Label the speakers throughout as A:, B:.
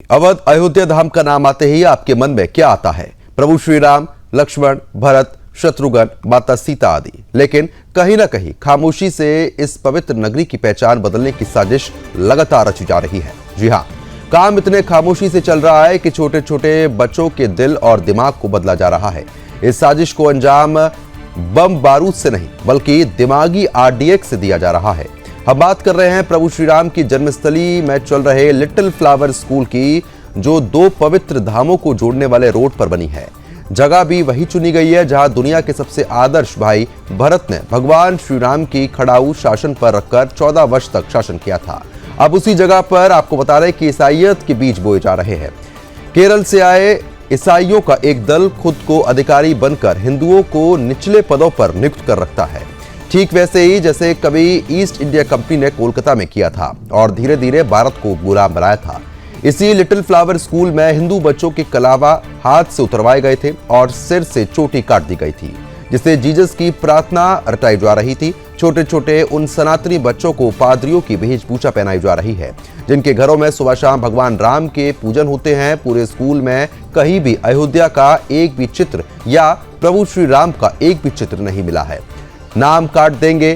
A: अवध अयोध्या धाम का नाम आते ही आपके मन में क्या आता है? प्रभु श्री राम, लक्ष्मण, भरत, शत्रुघ्न, माता सीता आदि। लेकिन कहीं ना कहीं खामोशी से इस पवित्र नगरी की पहचान बदलने की साजिश लगातार रची जा रही है। जी हाँ, काम इतने खामोशी से चल रहा है कि छोटे छोटे बच्चों के दिल और दिमाग को बदला जा रहा है। इस साजिश को अंजाम बम बारूद से नहीं बल्कि दिमागी आरडीएक्स से दिया जा रहा है। हम बात कर रहे हैं प्रभु श्री राम की जन्मस्थली में चल रहे लिटिल फ्लावर स्कूल की, जो दो पवित्र धामों को जोड़ने वाले रोड पर बनी है। जगह भी वही चुनी गई है जहां दुनिया के सबसे आदर्श भाई भरत ने भगवान श्री राम की खड़ाऊ शासन पर रखकर 14 वर्ष तक शासन किया था। अब उसी जगह पर आपको बता रहे कि ईसाइयत के बीज बोए जा रहे हैं। केरल से आए ईसाइयों का एक दल खुद को अधिकारी बनकर हिंदुओं को निचले पदों पर नियुक्त कर रखता है, ठीक वैसे ही जैसे कभी ईस्ट इंडिया कंपनी ने कोलकाता में किया था और धीरे धीरे भारत को गुलाम बनाया था। इसी लिटिल फ्लावर स्कूल में हिंदू बच्चों के कलावा हाथ से उतरवाए गए थे और सिर से चोटी काट दी गई थी, जिससे जीसस की प्रार्थना रटाई जा रही थी। छोटे छोटे उन सनातनी बच्चों को पादरियों की वेशभूषा पहनाई जा रही है, जिनके घरों में सुबह शाम भगवान राम के पूजन होते हैं। पूरे स्कूल में कहीं भी अयोध्या का एक भी चित्र या प्रभु श्री राम का एक भी चित्र नहीं मिला है। नाम काट देंगे,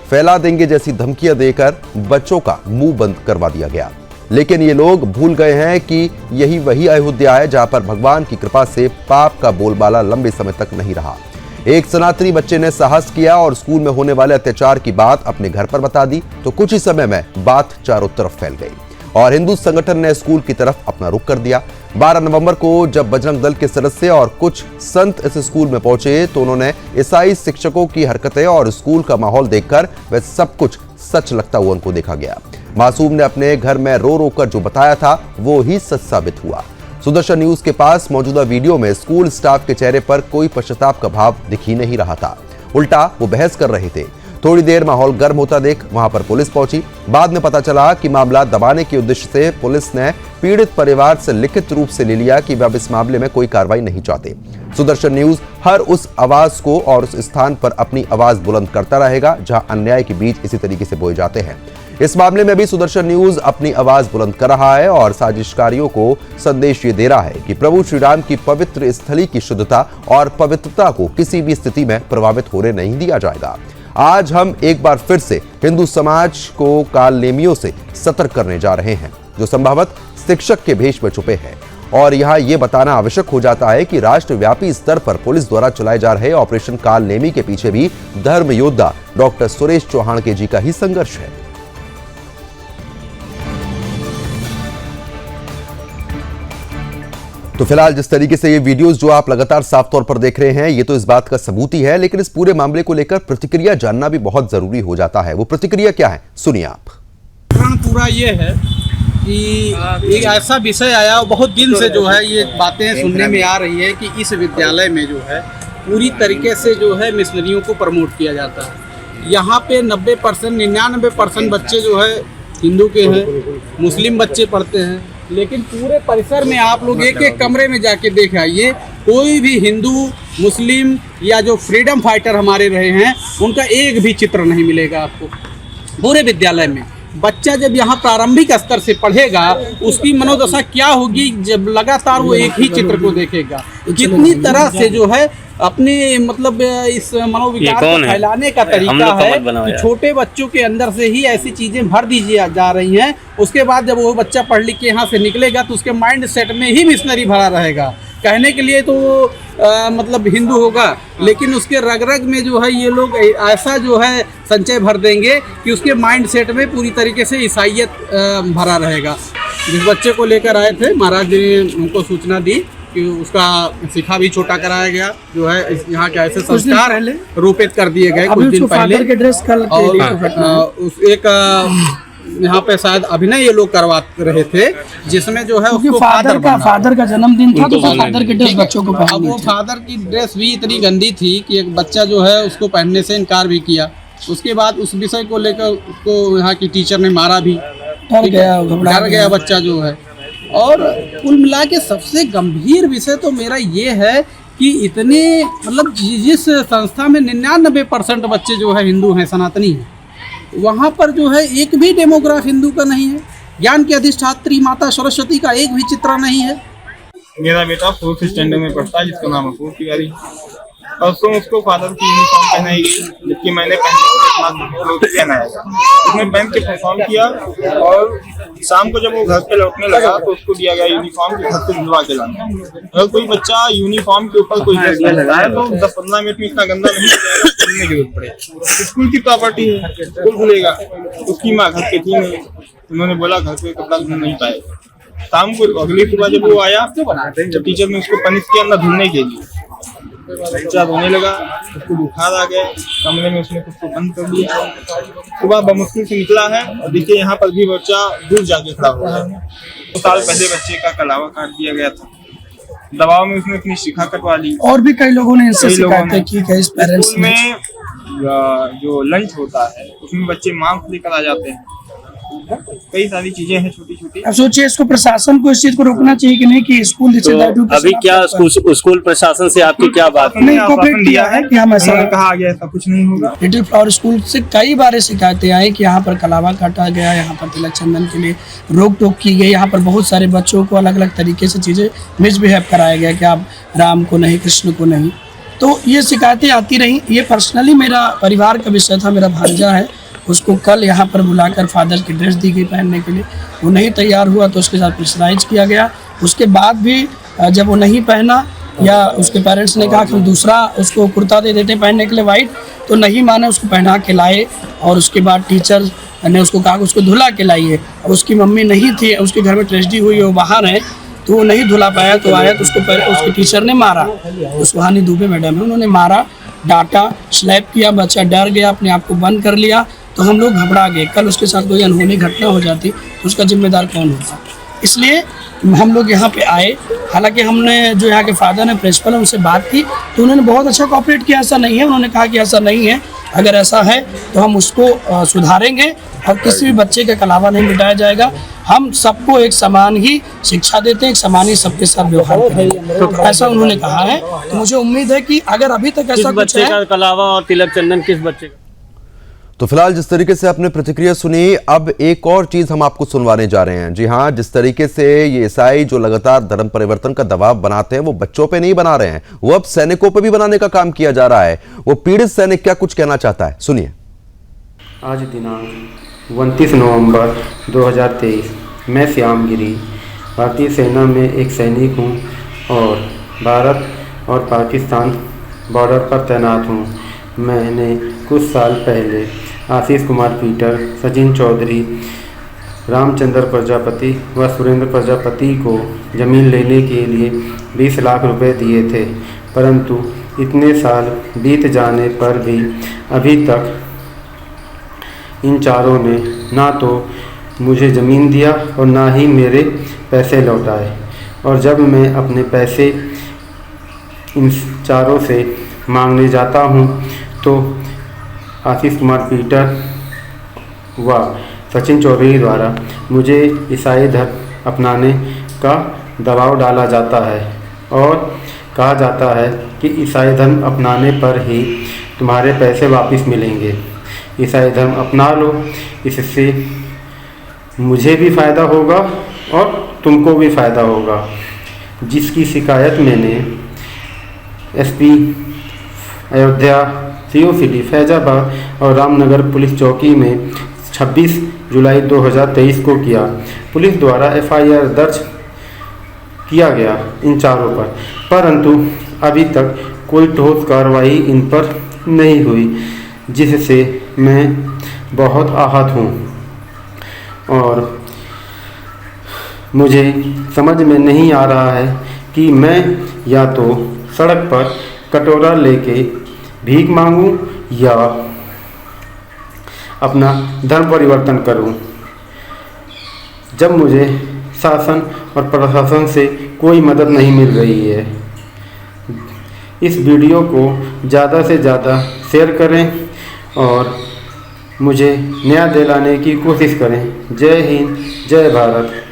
A: फैला देंगे जैसी धमकियां देकर बच्चों का मुंह बंद करवा दिया गया। लेकिन ये लोग भूल गए हैं कि यही वही अयोध्या है जहां पर भगवान की कृपा से पाप का बोलबाला लंबे समय तक नहीं रहा। एक सनातनी बच्चे ने साहस किया और स्कूल में होने वाले अत्याचार की बात अपने घर पर बता दी, तो कुछ ही समय में बात चारों तरफ फैल गई और हिंदू संगठन ने स्कूल की तरफ अपना रुख कर दिया। 12 नवंबर को जब बजरंग दल के सदस्य और कुछ संत इस स्कूल में पहुंचे तो उन्होंने ईसाई शिक्षकों की हरकतें और स्कूल का माहौल देखकर वह सब कुछ सच लगता हुआ उनको देखा गया। मासूम ने अपने घर में रो रो कर जो बताया था वो ही सच साबित हुआ। सुदर्शन न्यूज के पास मौजूदा वीडियो में स्कूल स्टाफ के चेहरे पर कोई पश्चाताप का भाव दिख ही नहीं रहा था, उल्टा वो बहस कर रहे थे। थोड़ी देर माहौल गर्म होता देख वहां पर पुलिस पहुंची। बाद में पता चला कि मामला दबाने के उद्देश्य से पुलिस ने पीड़ित परिवार से लिखित रूप से ले लिया कि वे अब इस मामले में कोई कार्रवाई नहीं चाहते। सुदर्शन न्यूज हर उस आवाज को और उस स्थान पर अपनी आवाज बुलंद करता रहेगा जहां अन्याय के बीज इसी तरीके से बोए जाते हैं। इस मामले में भी सुदर्शन न्यूज अपनी आवाज बुलंद कर रहा है और साजिशकारियों को संदेश ये दे रहा है कि प्रभु श्री राम की पवित्र स्थली की शुद्धता और पवित्रता को किसी भी स्थिति में प्रभावित होने नहीं दिया जाएगा। आज हम एक बार फिर से हिंदू समाज को कालनेमियों से सतर्क करने जा रहे हैं, जो संभवत शिक्षक के भेष में छुपे हैं। और यहाँ ये बताना आवश्यक हो जाता है कि राष्ट्रव्यापी स्तर पर पुलिस द्वारा चलाए जा रहे ऑपरेशन कालनेमी के पीछे भी धर्म योद्धा डॉक्टर सुरेश चौहान के जी का ही संघर्ष है। तो फिलहाल जिस तरीके से ये वीडियोस जो आप लगातार साफ तौर पर देख रहे हैं, ये तो इस बात का सबूत ही है, लेकिन इस पूरे मामले को लेकर प्रतिक्रिया जानना भी बहुत जरूरी हो जाता है। वो प्रतिक्रिया क्या है, सुनिए आप।
B: पूरा ये है कि एक ऐसा विषय आया, बहुत दिन से जो है ये बातें सुनने में आ रही है कि इस विद्यालय में जो है पूरी तरीके से जो है मिशनरियों को प्रमोट किया जाता है। यहाँ पे 90% 99% बच्चे जो है हिंदू के हैं, मुस्लिम बच्चे पढ़ते हैं, लेकिन पूरे परिसर में आप लोग एक एक कमरे में जाके देख आइए, कोई भी हिंदू, मुस्लिम या जो फ्रीडम फाइटर हमारे रहे हैं उनका एक भी चित्र नहीं मिलेगा आपको पूरे विद्यालय में। बच्चा जब यहाँ प्रारंभिक स्तर से पढ़ेगा उसकी मनोदशा क्या होगी जब लगातार वो एक ही चित्र को देखेगा। कितनी तरह से जो है अपने मतलब इस मनोविकार को फैलाने का तरीका है कि छोटे बच्चों के अंदर से ही ऐसी चीजें भर दी जा रही हैं। उसके बाद जब वो बच्चा पढ़ लिख के यहाँ से निकलेगा तो उसके माइंड सेट में ही मिशनरी भरा रहेगा। कहने के लिए तो मतलब हिंदू होगा, लेकिन उसके रग रग में जो है ये लोग ऐसा जो है संचय भर देंगे कि उसके माइंड सेट में पूरी तरीके से ईसाइयत भरा रहेगा। जिस बच्चे को लेकर आए थे, महाराज जी ने उनको सूचना दी कि उसका सिखा भी छोटा कराया गया, जो है यहाँ के ऐसे संस्कार रोपित कर दिए गए कुछ दिन पहले। और उस एक यहाँ पे शायद अभिनय ये लोग करवा रहे थे जिसमें जो है उसको
C: फादर का जन्मदिन था तो फादर की ड्रेस बच्चों को पहननी।
B: अब वो फादर की ड्रेस भी इतनी गंदी थी कि एक बच्चा जो है उसको पहनने से इनकार भी किया। उसके बाद उस विषय को लेकर उसको यहाँ की टीचर ने मारा भी, डर गया बच्चा जो है। और कुल मिला के सबसे गंभीर विषय तो मेरा ये है कि इतने मतलब जिस संस्था में 99% बच्चे जो है हिंदू हैं, सनातनी हैं, वहाँ पर जो है एक भी डेमोग्राफ हिंदू का नहीं है। ज्ञान की अधिष्ठात्री माता सरस्वती का एक भी चित्र नहीं है।
D: मेरा बेटा 4th स्टैंडर्ड में पढ़ता है, जिसका नाम है अपूर्व तिवारी। और उसको फादर की यूनिफॉर्म पहनाई गई, जबकि मैंने पहनाया था। उसने पहन के परफॉर्म किया और शाम को जब वो घर पे लौटने लगा तो उसको दिया गया यूनिफॉर्म के घर से धुलवा के लाना। अगर कोई बच्चा यूनिफॉर्म के ऊपर कोई ड्रेस लगा है तो 10-15 मिनट में इतना गंदा नहीं धुलने की जरूरत पड़ेगी। स्कूल की प्रॉपर्टी है, स्कूल धुलेगा। उसकी माँ घर पे थी नहीं, उन्होंने बोला घर पे कपड़ा धुल नहीं पाएगा। शाम को अगली सुबह जब वो आया तो टीचर ने उसको पनिश किया ना धुलने के लिए। बच्चा रोने लगा, उसको बुखार आ गया, कमरे में उसने खुद को बंद कर दिया। सुबह बमुश्किल से निकला है और देखिए यहाँ पर भी बच्चा दूर जाके खड़ा हुआ है। 2 साल पहले बच्चे का कलावा काट दिया गया था, दबाव में उसने अपनी शिखा कटवा ली।
C: और भी कई लोगों ने इनसे शिकायतें की है। इस पेरेंट्स
D: स्कूल में जो लंच होता है उसमें बच्चे मांस लेकर आ जाते हैं। कई सारी चीजें हैं छोटी छोटी।
C: अब सोचिए, इसको प्रशासन को इस चीज को रोकना चाहिए कि नहीं कि स्कूल
E: तो अभी क्या स्कूल प्रशासन से आपकी क्या बात
C: नहीं कोऑपरेट दिया है कि हम ऐसा
D: कहा गया ऐसा कुछ नहीं होगा।
C: लिटिल फ्लावर स्कूल से कई बार शिकायतें आई कि यहाँ पर कलावा काटा गया, यहाँ पर तिलक चंदन के लिए रोक टोक की गई, यहाँ पर बहुत सारे बच्चों को अलग अलग तरीके से चीज़ें मिसबिहेव कराया गया कि आप राम को नहीं, कृष्ण को नहीं। तो ये शिकायतें आती रहीं। ये पर्सनली मेरा परिवार का विषय था। मेरा भांजा है, उसको कल यहाँ पर बुलाकर फादर की ड्रेस दी गई पहनने के लिए। वो नहीं तैयार हुआ तो उसके साथ प्रेशराइज किया गया। उसके बाद भी जब वो नहीं पहना या उसके पेरेंट्स ने कहा कि हम दूसरा उसको कुर्ता दे देते पहनने के लिए वाइट, तो नहीं माने, उसको पहना के लाए। और उसके बाद टीचर ने उसको कहा कि उसको धुला के लाइए। उसकी मम्मी नहीं थी, उसके घर में ट्रेजेडी हुई है, वो बाहर है, तो वो नहीं धुला पाया। तो आया तो उसके टीचर ने मारा। सुहानी दुबे मैडम है, उन्होंने मारा, डांटा, स्लैप किया। बच्चा डर गया, अपने आप को बंद कर लिया। तो हम लोग घबरा गए। कल उसके साथ कोई अनहोनी घटना हो जाती तो उसका जिम्मेदार कौन होता। इसलिए हम लोग यहाँ पे आए। हालांकि हमने जो यहाँ के फादर ने प्रिंसिपल है उनसे बात की तो उन्होंने बहुत अच्छा कोऑपरेट किया। ऐसा नहीं है, उन्होंने कहा कि ऐसा नहीं है, अगर ऐसा है तो हम उसको सुधारेंगे और किसी भी बच्चे का कलावा नहीं मिटाया जाएगा। हम सबको एक समान ही शिक्षा देते हैं, एक समान ही सबके साथ व्यवहार करेंगे, तो ऐसा उन्होंने कहा है। तो मुझे उम्मीद है कि अगर अभी तक ऐसा कुछ
E: बच्चे का कलावा और तिलक चंदन किस बच्चे का।
A: तो फिलहाल जिस तरीके से आपने प्रतिक्रिया सुनी, अब एक और चीज हम आपको सुनवाने जा रहे हैं। जी हां, जिस तरीके से ये ईसाई जो लगातार धर्म परिवर्तन का दबाव बनाते हैं वो बच्चों पे नहीं बना रहे हैं, वो अब सैनिकों पे भी बनाने का काम किया जा रहा है। वो पीड़ित सैनिक क्या कुछ कहना चाहता है, सुनिए।
F: आज दिनांक 29 नवंबर 2023 मैं श्याम गिरी भारतीय सेना में एक सैनिक हूँ और भारत और पाकिस्तान बॉर्डर पर तैनात हूँ। मैंने कुछ साल पहले आशीष कुमार पीटर, सचिन चौधरी, रामचंद्र प्रजापति व सुरेंद्र प्रजापति को ज़मीन लेने के लिए 20 लाख रुपए दिए थे, परंतु इतने साल बीत जाने पर भी अभी तक इन चारों ने ना तो मुझे ज़मीन दिया और ना ही मेरे पैसे लौटाए। और जब मैं अपने पैसे इन चारों से मांगने जाता हूँ तो आशीष कुमार पीटर व सचिन चौधरी द्वारा मुझे ईसाई धर्म अपनाने का दबाव डाला जाता है और कहा जाता है कि ईसाई धर्म अपनाने पर ही तुम्हारे पैसे वापस मिलेंगे। ईसाई धर्म अपना लो, इससे मुझे भी फ़ायदा होगा और तुमको भी फ़ायदा होगा। जिसकी शिकायत मैंने SP Ayodhya, CO city Faizabad और रामनगर पुलिस चौकी में 26 जुलाई 2023 को किया। पुलिस द्वारा एफआईआर दर्ज किया गया इन चारों पर, परंतु अभी तक कोई ठोस कार्रवाई इन पर नहीं हुई, जिससे मैं बहुत आहत हूँ और मुझे समझ में नहीं आ रहा है कि मैं या तो सड़क पर कटोरा लेके भीख मांगूं या अपना धर्म परिवर्तन करूं। जब मुझे शासन और प्रशासन से कोई मदद नहीं मिल रही है। इस वीडियो को ज़्यादा से ज़्यादा शेयर करें और मुझे न्याय दिलाने की कोशिश करें। जय हिंद, जय Bharat.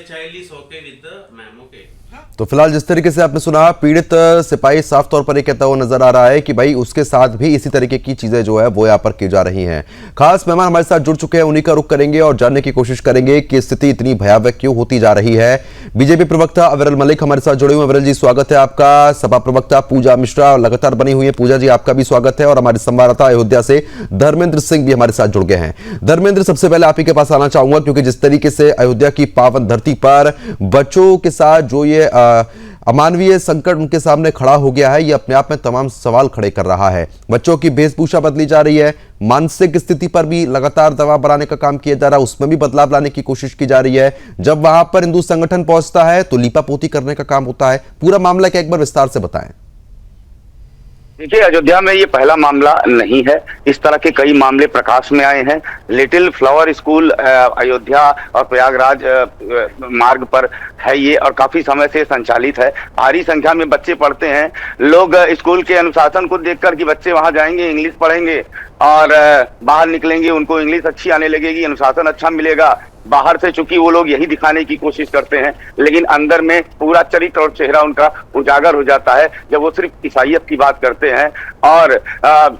G: Child is okay with the ma'am, okay.
A: तो फिलहाल जिस तरीके से आपने सुना, पीड़ित सिपाही साफ तौर पर ये कहता हुआ नजर आ रहा है कि भाई उसके साथ भी इसी तरीके की चीजें जो है वो यहाँ पर की जा रही हैं। खास मेहमान हमारे साथ जुड़ चुके हैं, उन्हीं का रुख करेंगे और जानने की कोशिश करेंगे कि स्थिति इतनी भयावह क्यों होती जा रही है। बीजेपी प्रवक्ता अविरल मलिक हमारे साथ जुड़े हुए। अविरल जी, स्वागत है आपका। सपा प्रवक्ता पूजा मिश्रा लगातार बनी हुई है। पूजा जी, आपका भी स्वागत है। और हमारे संवाददाता अयोध्या से धर्मेंद्र सिंह भी हमारे साथ जुड़ गए हैं। धर्मेंद्र, सबसे पहले आप ही के पास आना चाहूंगा, क्योंकि जिस तरीके से अयोध्या की पावन धरती पर बच्चों के साथ जो ये अमानवीय संकट उनके सामने खड़ा हो गया है, ये अपने आप में तमाम सवाल खड़े कर रहा है। बच्चों की वेशभूषा बदली जा रही है, मानसिक स्थिति पर भी लगातार दबाव बनाने का काम किया जा रहा है, उसमें भी बदलाव लाने की कोशिश की जा रही है। जब वहां पर हिंदू संगठन पहुंचता है तो लीपापोती करने का काम होता है। पूरा मामला क्या एक बार विस्तार से बताएं।
G: देखिए, अयोध्या में ये पहला मामला नहीं है। इस तरह के कई मामले प्रकाश में आए हैं। लिटिल फ्लावर स्कूल अयोध्या और प्रयागराज मार्ग पर है ये, और काफी समय से संचालित है। भारी संख्या में बच्चे पढ़ते हैं। लोग स्कूल के अनुशासन को देखकर कि बच्चे वहां जाएंगे, इंग्लिश पढ़ेंगे और बाहर निकलेंगे, उनको इंग्लिश अच्छी आने लगेगी, अनुशासन अच्छा मिलेगा, बाहर से चूंकि वो लोग यही दिखाने की कोशिश करते हैं, लेकिन अंदर में पूरा चरित्र और चेहरा उनका उजागर हो जाता है जब वो सिर्फ ईसाइयत की बात करते हैं और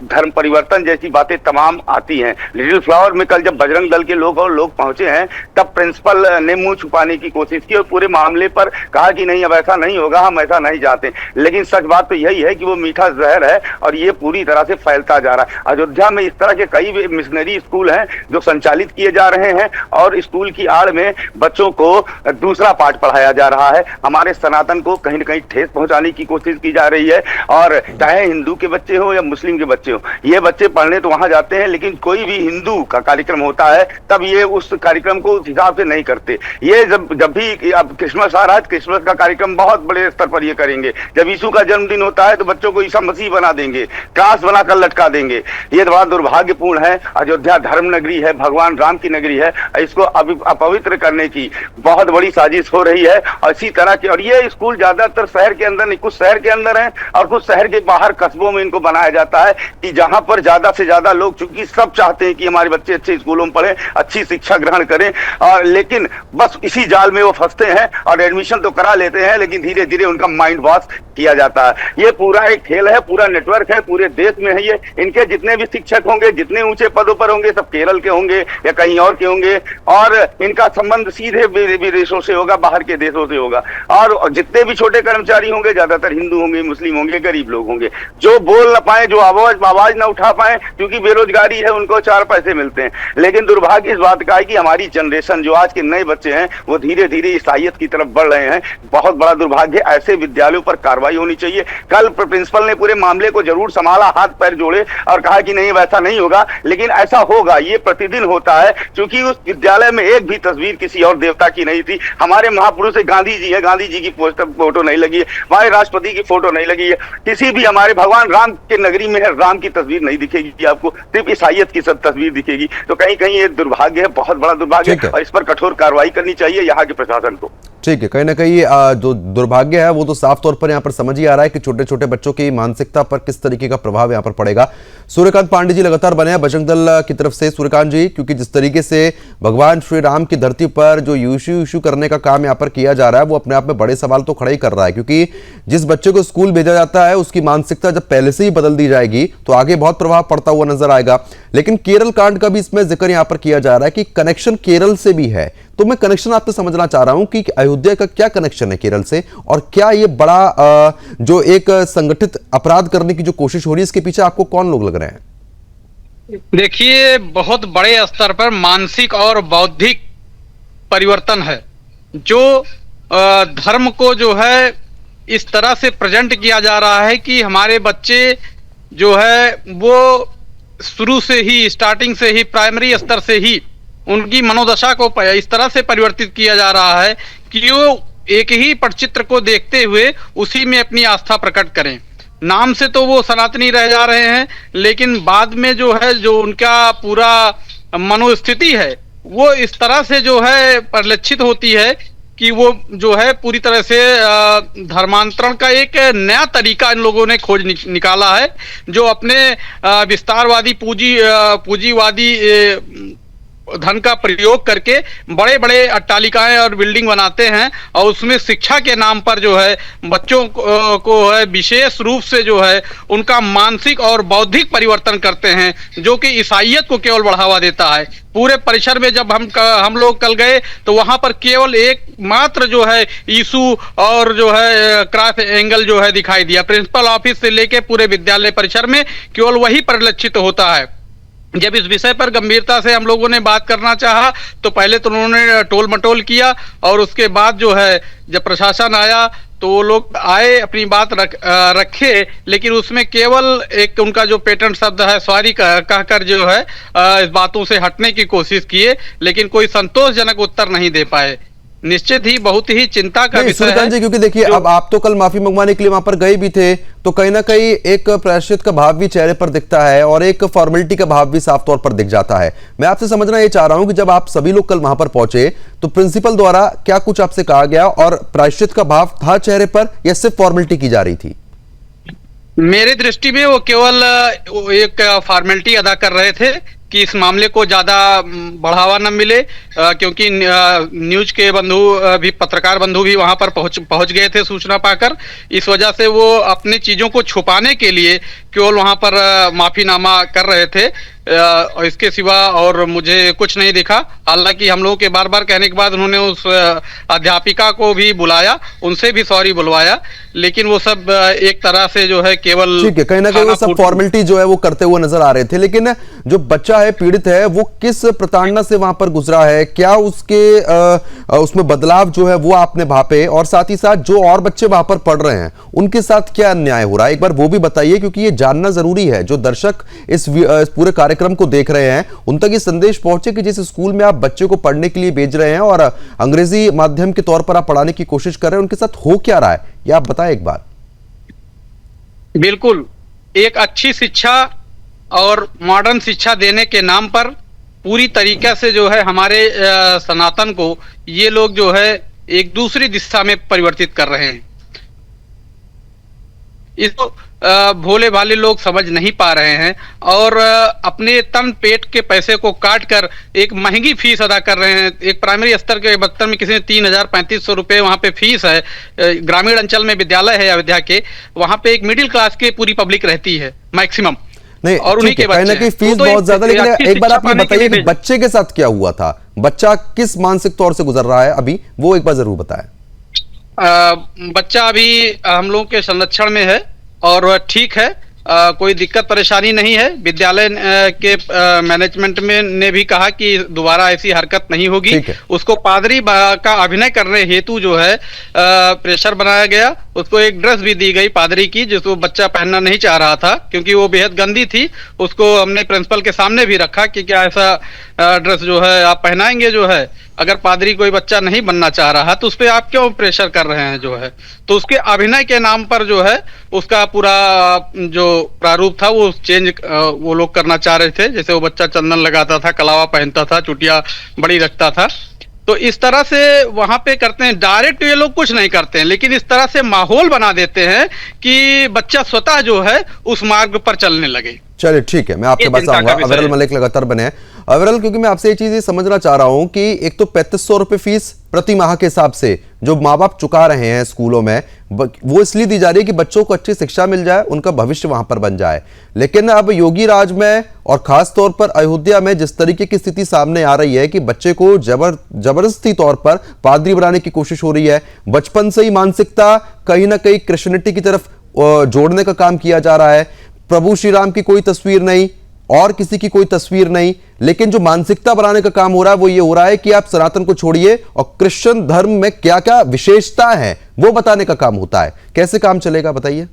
G: धर्म परिवर्तन जैसी बातें तमाम आती हैं। लिटिल फ्लावर में कल जब बजरंग दल के लोग पहुंचे हैं, तब प्रिंसिपल ने मुंह छुपाने की कोशिश की और पूरे मामले पर कहा कि नहीं, अब ऐसा नहीं होगा, हम ऐसा नहीं चाहते। लेकिन सच बात तो यही है कि वो मीठा जहर है और ये पूरी तरह से फैलता जा रहा है। अयोध्या में इस तरह के कई मिशनरी स्कूल हैं जो संचालित किए जा रहे हैं और स्कूल की आड़ में बच्चों को दूसरा पाठ पढ़ाया जा रहा है। हमारे सनातन को कहीं न कहीं ठेस पहुंचाने की कोशिश की जा रही है। और चाहे हिंदू के बच्चे हो या मुस्लिम के बच्चे हो, ये बच्चे पढ़ने तो वहां जाते हैं, लेकिन कोई भी हिंदू का कार्यक्रम होता है तब ये उस कार्यक्रम को उस हिसाब से नहीं करते। ये जब भी अब क्रिसमस आ रहा है, क्रिसमस का कार्यक्रम बहुत बड़े स्तर पर ये करेंगे। जब यीशु का जन्मदिन होता है तो बच्चों को ईसा मसीह बना देंगे, क्रॉस बनाकर लटका देंगे। ये बड़ा दुर्भाग्यपूर्ण है। अयोध्या धर्म नगरी है, भगवान राम की नगरी है, इसको अपवित्र करने की बहुत बड़ी साजिश हो रही है। और इसी तरह के, और ये स्कूल ज्यादातर शहर के अंदर नहीं, कुछ शहर के अंदर है और कुछ शहर के बाहर कस्बों में इनको बनाया जाता है कि जहां पर ज्यादा से ज्यादा लोग, चूंकि सब चाहते हैं कि हमारे बच्चे अच्छे स्कूलों में पढ़ें, अच्छी शिक्षा ग्रहण करें, और लेकिन बस इसी जाल में वो फंसते हैं और एडमिशन तो करा लेते हैं, लेकिन धीरे धीरे उनका माइंड वॉश किया जाता है। ये पूरा एक खेल है, पूरा नेटवर्क है, पूरे देश में है ये। इनके जितने भी शिक्षक होंगे, जितने ऊंचे पदों पर होंगे, सब केरल के होंगे या कहीं और के होंगे, और इनका संबंध सीधे विदेशों से होगा, बाहर के देशों से होगा। और जितने भी छोटे कर्मचारी होंगे, ज्यादातर हिंदू होंगे, मुस्लिम होंगे, गरीब लोग होंगे, जो बोल न पाए, जो आवाज न उठा पाए, क्योंकि बेरोजगारी है, उनको 4 पैसे मिलते हैं। लेकिन दुर्भाग्य इस बात का है कि हमारी जनरेशन, जो आज के नए बच्चे हैं, वो धीरे धीरे ईसाइयत की तरफ बढ़ रहे हैं। बहुत बड़ा दुर्भाग्य। ऐसे विद्यालयों पर कार्रवाई होनी चाहिए। कल प्रिंसिपल ने पूरे मामले को जरूर संभाला, हाथ पैर जोड़े और कहा कि नहीं, वैसा नहीं होगा, लेकिन ऐसा होगा। ये प्रतिदिन होता है, क्योंकि उस विद्यालय में एक भी तस्वीर किसी और देवता की नहीं थी। हमारे महापुरुष गांधी जी है, गांधी जी की फोटो नहीं लगी है, हमारे राष्ट्रपति की फोटो नहीं लगी है, किसी भी हमारे भगवान राम के नगरी में है, राम की तस्वीर नहीं दिखेगी आपको, सिर्फ ईसाइयत की सब तस्वीर दिखेगी। तो कहीं कहीं ये दुर्भाग्य है, बहुत बड़ा दुर्भाग्य है, और इस पर कठोर कार्रवाई करनी चाहिए यहाँ के प्रशासन को।
A: ठीक है, कहीं ना कहीं जो दुर्भाग्य है वो तो साफ तौर पर यहाँ पर समझ ही आ रहा है कि छोटे छोटे बच्चों की मानसिकता पर किस तरीके का प्रभाव यहाँ पर पड़ेगा। सूर्यकांत पांडे जी लगातार बने हैं बजरंग दल की तरफ से। सूर्यकांत जी, क्योंकि जिस तरीके से भगवान श्री राम की धरती पर जो यीशु करने का काम यहाँ पर किया जा रहा है, वो अपने आप में बड़े सवाल तो खड़े ही कर रहा है, क्योंकि जिस बच्चे को स्कूल भेजा जाता है उसकी मानसिकता जब पहले से ही बदल दी जाएगी तो आगे बहुत प्रभाव पड़ता हुआ नजर आएगा। लेकिन केरल कांड का भी इसमें जिक्र यहाँ पर किया जा रहा है कि कनेक्शन केरल से भी है। तो मैं कनेक्शन आपसे समझना चाह रहा हूं कि अयोध्या का क्या कनेक्शन है केरल से, और क्या ये बड़ा जो एक संगठित अपराध करने की जो कोशिश हो रही है, इसके पीछे आपको कौन लोग लग रहे हैं?
B: देखिए, बहुत बड़े स्तर पर मानसिक और बौद्धिक परिवर्तन है, जो धर्म को जो है इस तरह से प्रेजेंट किया जा रहा है कि हमारे बच्चे जो है वो शुरू से ही, स्टार्टिंग से ही, प्राइमरी स्तर से ही उनकी मनोदशा को इस तरह से परिवर्तित किया जा रहा है कि वो एक ही पटचित्र को देखते हुए उसी में अपनी आस्था प्रकट करें। नाम से तो वो सनातनी रह जा रहे हैं, लेकिन बाद में जो है, जो उनका पूरा मनोस्थिति है, वो इस तरह से जो है परिलक्षित होती है कि वो जो है पूरी तरह से धर्मांतरण का एक नया तरीका इन लोगों ने खोज निकाला है, जो अपने विस्तारवादी पूंजीवादी धन का प्रयोग करके बड़े बड़े अट्टालिकाएं और बिल्डिंग बनाते हैं और उसमें शिक्षा के नाम पर जो है बच्चों को है विशेष रूप से जो है उनका मानसिक और बौद्धिक परिवर्तन करते हैं, जो कि ईसाइयत को केवल बढ़ावा देता है। पूरे परिसर में जब हम लोग कल गए तो वहां पर केवल एक मात्र जो है यीशु और जो है क्रॉस एंगल जो है दिखाई दिया। प्रिंसिपल ऑफिस से लेके पूरे विद्यालय परिसर में केवल वही परिलक्षित होता है। जब इस विषय पर गंभीरता से हम लोगों ने बात करना चाहा तो पहले तो उन्होंने टोल मटोल किया और उसके बाद जो है जब प्रशासन आया तो वो लोग आए अपनी बात रखे, लेकिन उसमें केवल एक उनका जो पेटेंट शब्द है सॉरी कहकर जो है इस बातों से हटने की कोशिश किए, लेकिन कोई संतोषजनक उत्तर नहीं दे पाए। निश्चित ही बहुत ही चिंता का विषय है
A: जी, क्योंकि देखिए अब आप तो कल माफी मंगवाने के लिए वहां पर गए भी थे, तो कहीं ना कहीं एक प्रायश्चित का भाव भी चेहरे पर दिखता है और एक फॉर्मेलिटी का भाव भी साफ तौर पर दिख जाता है। मैं आपसे समझना ये चाह रहा हूं कि जब आप सभी लोग कल वहां पर पहुंचे तो प्रिंसिपल द्वारा क्या कुछ आपसे कहा गया और प्रायश्चित का भाव था चेहरे पर या सिर्फ फॉर्मेलिटी की जा रही थी?
B: मेरे दृष्टि में वो केवल एक फॉर्मेलिटी अदा कर रहे थे कि इस मामले को ज्यादा बढ़ावा न मिले, क्योंकि न्यूज के बंधु भी पत्रकार बंधु भी वहां पर पहुंच गए थे सूचना पाकर। इस वजह से वो अपनी चीजों को छुपाने के लिए केवल वहां पर माफीनामा कर रहे थे, और इसके सिवा और मुझे कुछ नहीं दिखा। हालांकि हम लोगों के बार बार कहने के बाद उन्होंने उस अध्यापिका को भी बुलाया, उनसे भी सॉरी बुलवाया, लेकिन वो सब एक तरह से जो है केवल
A: ठीक है, कहीं ना कहीं वो सब फॉर्मेलिटी जो है वो करते हुए नजर आ रहे थे। लेकिन जो बच्चा है पीड़ित है वो किस प्रताड़ना से वहां पर गुजरा है, क्या उसके उसमें बदलाव जो है वो आपने भापे, और साथ ही साथ जो और बच्चे वहां पर पढ़ रहे हैं उनके साथ क्या अन्याय हो रहा है, एक बार वो भी बताइए, क्योंकि ये जानना जरूरी है। जो दर्शक इस पूरे कार्यक्रम को देख रहे हैं उन तक ये संदेश पहुंचे कि जिस स्कूल में आप बच्चे को पढ़ने के लिए भेज रहे हैं और अंग्रेजी माध्यम के तौर पर आप पढ़ाने की कोशिश कर रहे हैं, उनके साथ हो क्या रहा है ये आप बताएं एक बार।
B: बिल्कुल, एक अच्छी शिक्षा और मॉडर्न शिक्षा देने के नाम पर पूरी तरीके से जो है हमारे सनातन को ये लोग जो है एक दूसरी दिशा में परिवर्तित कर रहे हैं। इसको भोले भाले लोग समझ नहीं पा रहे हैं और अपने तन पेट के पैसे को काट कर एक महंगी फीस अदा कर रहे हैं। एक प्राइमरी स्तर के बच्चों में किसी ने 3,000-3,500 रुपए वहां पे फीस है। ग्रामीण अंचल में विद्यालय है अयोध्या के, वहां पे एक मिडिल क्लास की पूरी पब्लिक रहती है मैक्सिमम,
A: नहीं,
B: और उन्हीं के
A: कहीं ना कहीं फीस बहुत ज्यादा। लेकिन एक बार आप ये बताइए कि बच्चे के साथ क्या हुआ था, बच्चा किस मानसिक तौर से गुजर रहा है अभी, वो एक बार जरूर बताएं।
B: बच्चा अभी हम लोगों के संरक्षण में है और ठीक है, कोई दिक्कत परेशानी नहीं है। विद्यालय के मैनेजमेंट में ने भी कहा कि दोबारा ऐसी हरकत नहीं होगी। उसको पादरी का अभिनय करने हेतु जो है प्रेशर बनाया गया, उसको एक ड्रेस भी दी गई पादरी की जिसको बच्चा पहनना नहीं चाह रहा था क्योंकि वो बेहद गंदी थी। उसको हमने प्रिंसिपल के सामने भी रखा कि क्या ऐसा ड्रेस जो है आप पहनाएंगे, जो है अगर पादरी कोई बच्चा नहीं बनना चाह रहा तो उस पर आप क्यों प्रेशर कर रहे हैं जो है। तो उसके अभिनय के नाम पर जो है उसका पूरा जो प्रारूप था वो चेंज वो लोग करना चाह रहे थे। जैसे वो बच्चा चंदन लगाता था, कलावा पहनता था, चुटिया बड़ी रखता था, तो इस तरह से वहां पे करते हैं। डायरेक्ट ये लोग कुछ नहीं करते हैं, लेकिन इस तरह से माहौल बना देते हैं कि बच्चा स्वतः जो है उस मार्ग पर चलने लगे।
A: चलिए ठीक है, मैं आपके पास आऊंगा। अविरल मलिक लगातार बने हैं। अविरल, क्योंकि मैं आपसे ये चीज समझना चाह रहा हूं कि एक तो 3500 रुपए फीस प्रति माह के हिसाब से जो माँ बाप चुका रहे हैं स्कूलों में, वो इसलिए दी जा रही है कि बच्चों को अच्छी शिक्षा मिल जाए, उनका भविष्य वहां पर बन जाए। लेकिन अब योगी राज में और खास तौर पर अयोध्या में जिस तरीके की स्थिति सामने आ रही है कि बच्चे को जबरदस्ती तौर पर पादरी बनाने की कोशिश हो रही है, बचपन से ही मानसिकता कहीं ना कहीं क्रिश्चियनिटी की तरफ जोड़ने का काम किया जा रहा है। प्रभु श्री राम की कोई तस्वीर नहीं और किसी की कोई तस्वीर नहीं, लेकिन जो मानसिकता बनाने का काम हो रहा है वो ये हो रहा है कि आप सनातन को छोड़िए और क्रिश्चियन धर्म में क्या क्या विशेषता है वो बताने का काम होता है। कैसे काम चलेगा बताइए।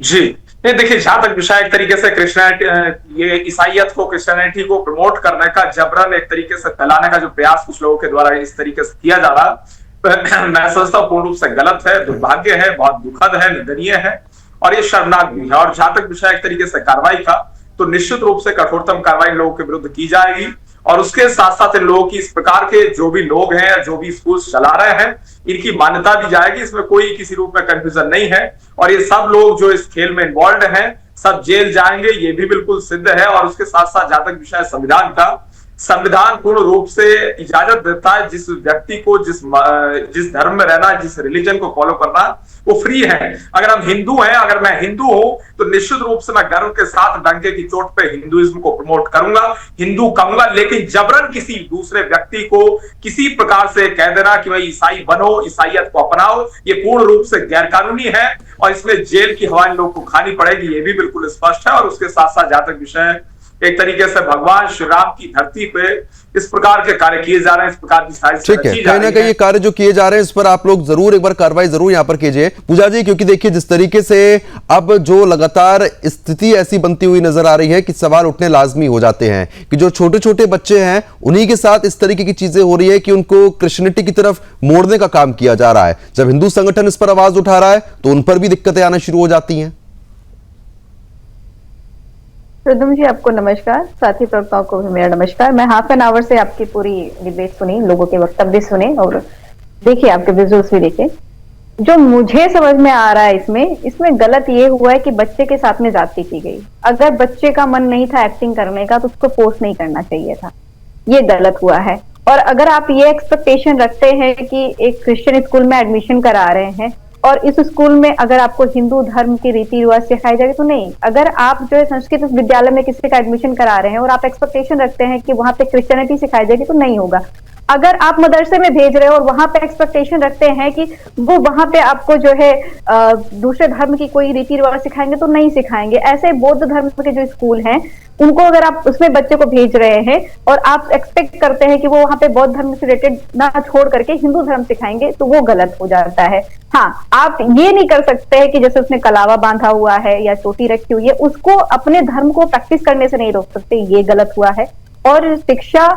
H: जी नहीं, देखिए जहां तक विषय एक तरीके से क्रिश्चियनिटी, ये ईसाइयत को क्रिश्चियनिटी को प्रमोट करने का, जबरन एक तरीके से फैलाने का जो प्रयास कुछ लोगों के द्वारा इस तरीके से किया जा रहा, मैं समझता हूं पूर्ण रूप से गलत है, दुर्भाग्य है, बहुत दुखद है, निंदनीय है और ये शर्मनाक भी है। और जहां तक विषय एक तरीके से कार्रवाई का, तो निश्चित रूप से कठोरतम कार्रवाई लोगों के विरुद्ध की जाएगी और उसके साथ साथ इन लोगों की, इस प्रकार के जो भी लोग हैं, जो भी स्कूल चला रहे हैं, इनकी मान्यता दी जाएगी। इसमें कोई किसी रूप में कंफ्यूजन नहीं है और ये सब लोग जो इस खेल में इन्वॉल्व हैं सब जेल जाएंगे, ये भी बिल्कुल सिद्ध है। और उसके साथ साथ जहां तक विषय संविधान का, संविधान पूर्ण रूप से इजाजत देता है जिस व्यक्ति को जिस धर्म में रहना, जिस रिलीजन को फॉलो करना, वो फ्री है। अगर हम हिंदू हैं, अगर मैं हिंदू हूं तो निश्चित रूप से मैं गर्व के साथ डंके की चोट पे हिंदुइज्म को प्रमोट करूंगा, हिंदू कहूंगा। लेकिन जबरन किसी दूसरे व्यक्ति को किसी प्रकार से कह देना कि भाई ईसाई बनो, ईसाइयत को अपनाओ, ये पूर्ण रूप से गैरकानूनी है और इसमें जेल की हवा लोग को खानी पड़ेगी, ये भी बिल्कुल स्पष्ट है। और उसके साथ साथ जहां तक विषय एक तरीके से भगवान श्री राम की धरती पे इस प्रकार के कार्य किए जा रहे हैं, इस प्रकार की सारी
A: ठीक है, कहीं ना कहीं ये कार्य जो किए जा रहे हैं इस पर आप लोग जरूर एक बार कार्रवाई जरूर यहां पर कीजिए पूजा जी, क्योंकि देखिए जिस तरीके से अब जो लगातार स्थिति ऐसी बनती हुई नजर आ रही है कि सवाल उठने लाजमी हो जाते हैं कि जो छोटे छोटे बच्चे हैं उन्हीं के साथ इस तरीके की चीजें हो रही है कि उनको क्रिश्चियनिटी की तरफ मोड़ने का काम किया जा रहा है। जब हिंदू संगठन इस पर आवाज उठा रहा है तो उन पर भी दिक्कतें आना शुरू हो जाती हैं।
I: प्रदुम जी आपको नमस्कार, साथी प्रवक्ताओं को भी मेरा नमस्कार। मैं हाफ एन आवर से आपकी पूरी डिबेट सुनी, लोगों के वक्तव्य सुने और देखिए आपके विजुअल्स भी देखे। जो मुझे समझ में आ रहा है इसमें गलत ये हुआ है कि बच्चे के साथ में जाति की गई। अगर बच्चे का मन नहीं था एक्टिंग करने का तो उसको फोर्स नहीं करना चाहिए था, ये गलत हुआ है। और अगर आप ये एक्सपेक्टेशन रखते हैं कि एक क्रिश्चियन स्कूल में एडमिशन करा रहे हैं और इस स्कूल में अगर आपको हिंदू धर्म के रीति रिवाज सिखाए जाएंगे तो नहीं। अगर आप जो है संस्कृत विद्यालय में किसी का एडमिशन करा रहे हैं और आप एक्सपेक्टेशन रखते हैं कि वहां पे क्रिश्चियनिटी सिखाई जाएगी तो नहीं होगा। अगर आप मदरसे में भेज रहे हो और वहां पे एक्सपेक्टेशन रखते हैं कि वो वहां पे आपको जो है दूसरे धर्म की कोई रीति रिवाज सिखाएंगे तो नहीं सिखाएंगे। ऐसे बौद्ध धर्म के जो स्कूल हैं उनको अगर आप उसमें बच्चे को भेज रहे हैं और आप एक्सपेक्ट करते हैं कि वो वहां पे बौद्ध धर्म से रिलेटेड ना छोड़ करके हिंदू धर्म सिखाएंगे तो वो गलत हो जाता है। हाँ, आप ये नहीं कर सकते हैं कि जैसे उसने कलावा बांधा हुआ है या चोटी रखी हुई है उसको अपने धर्म को प्रैक्टिस करने से नहीं रोक सकते, ये गलत हुआ है। और शिक्षा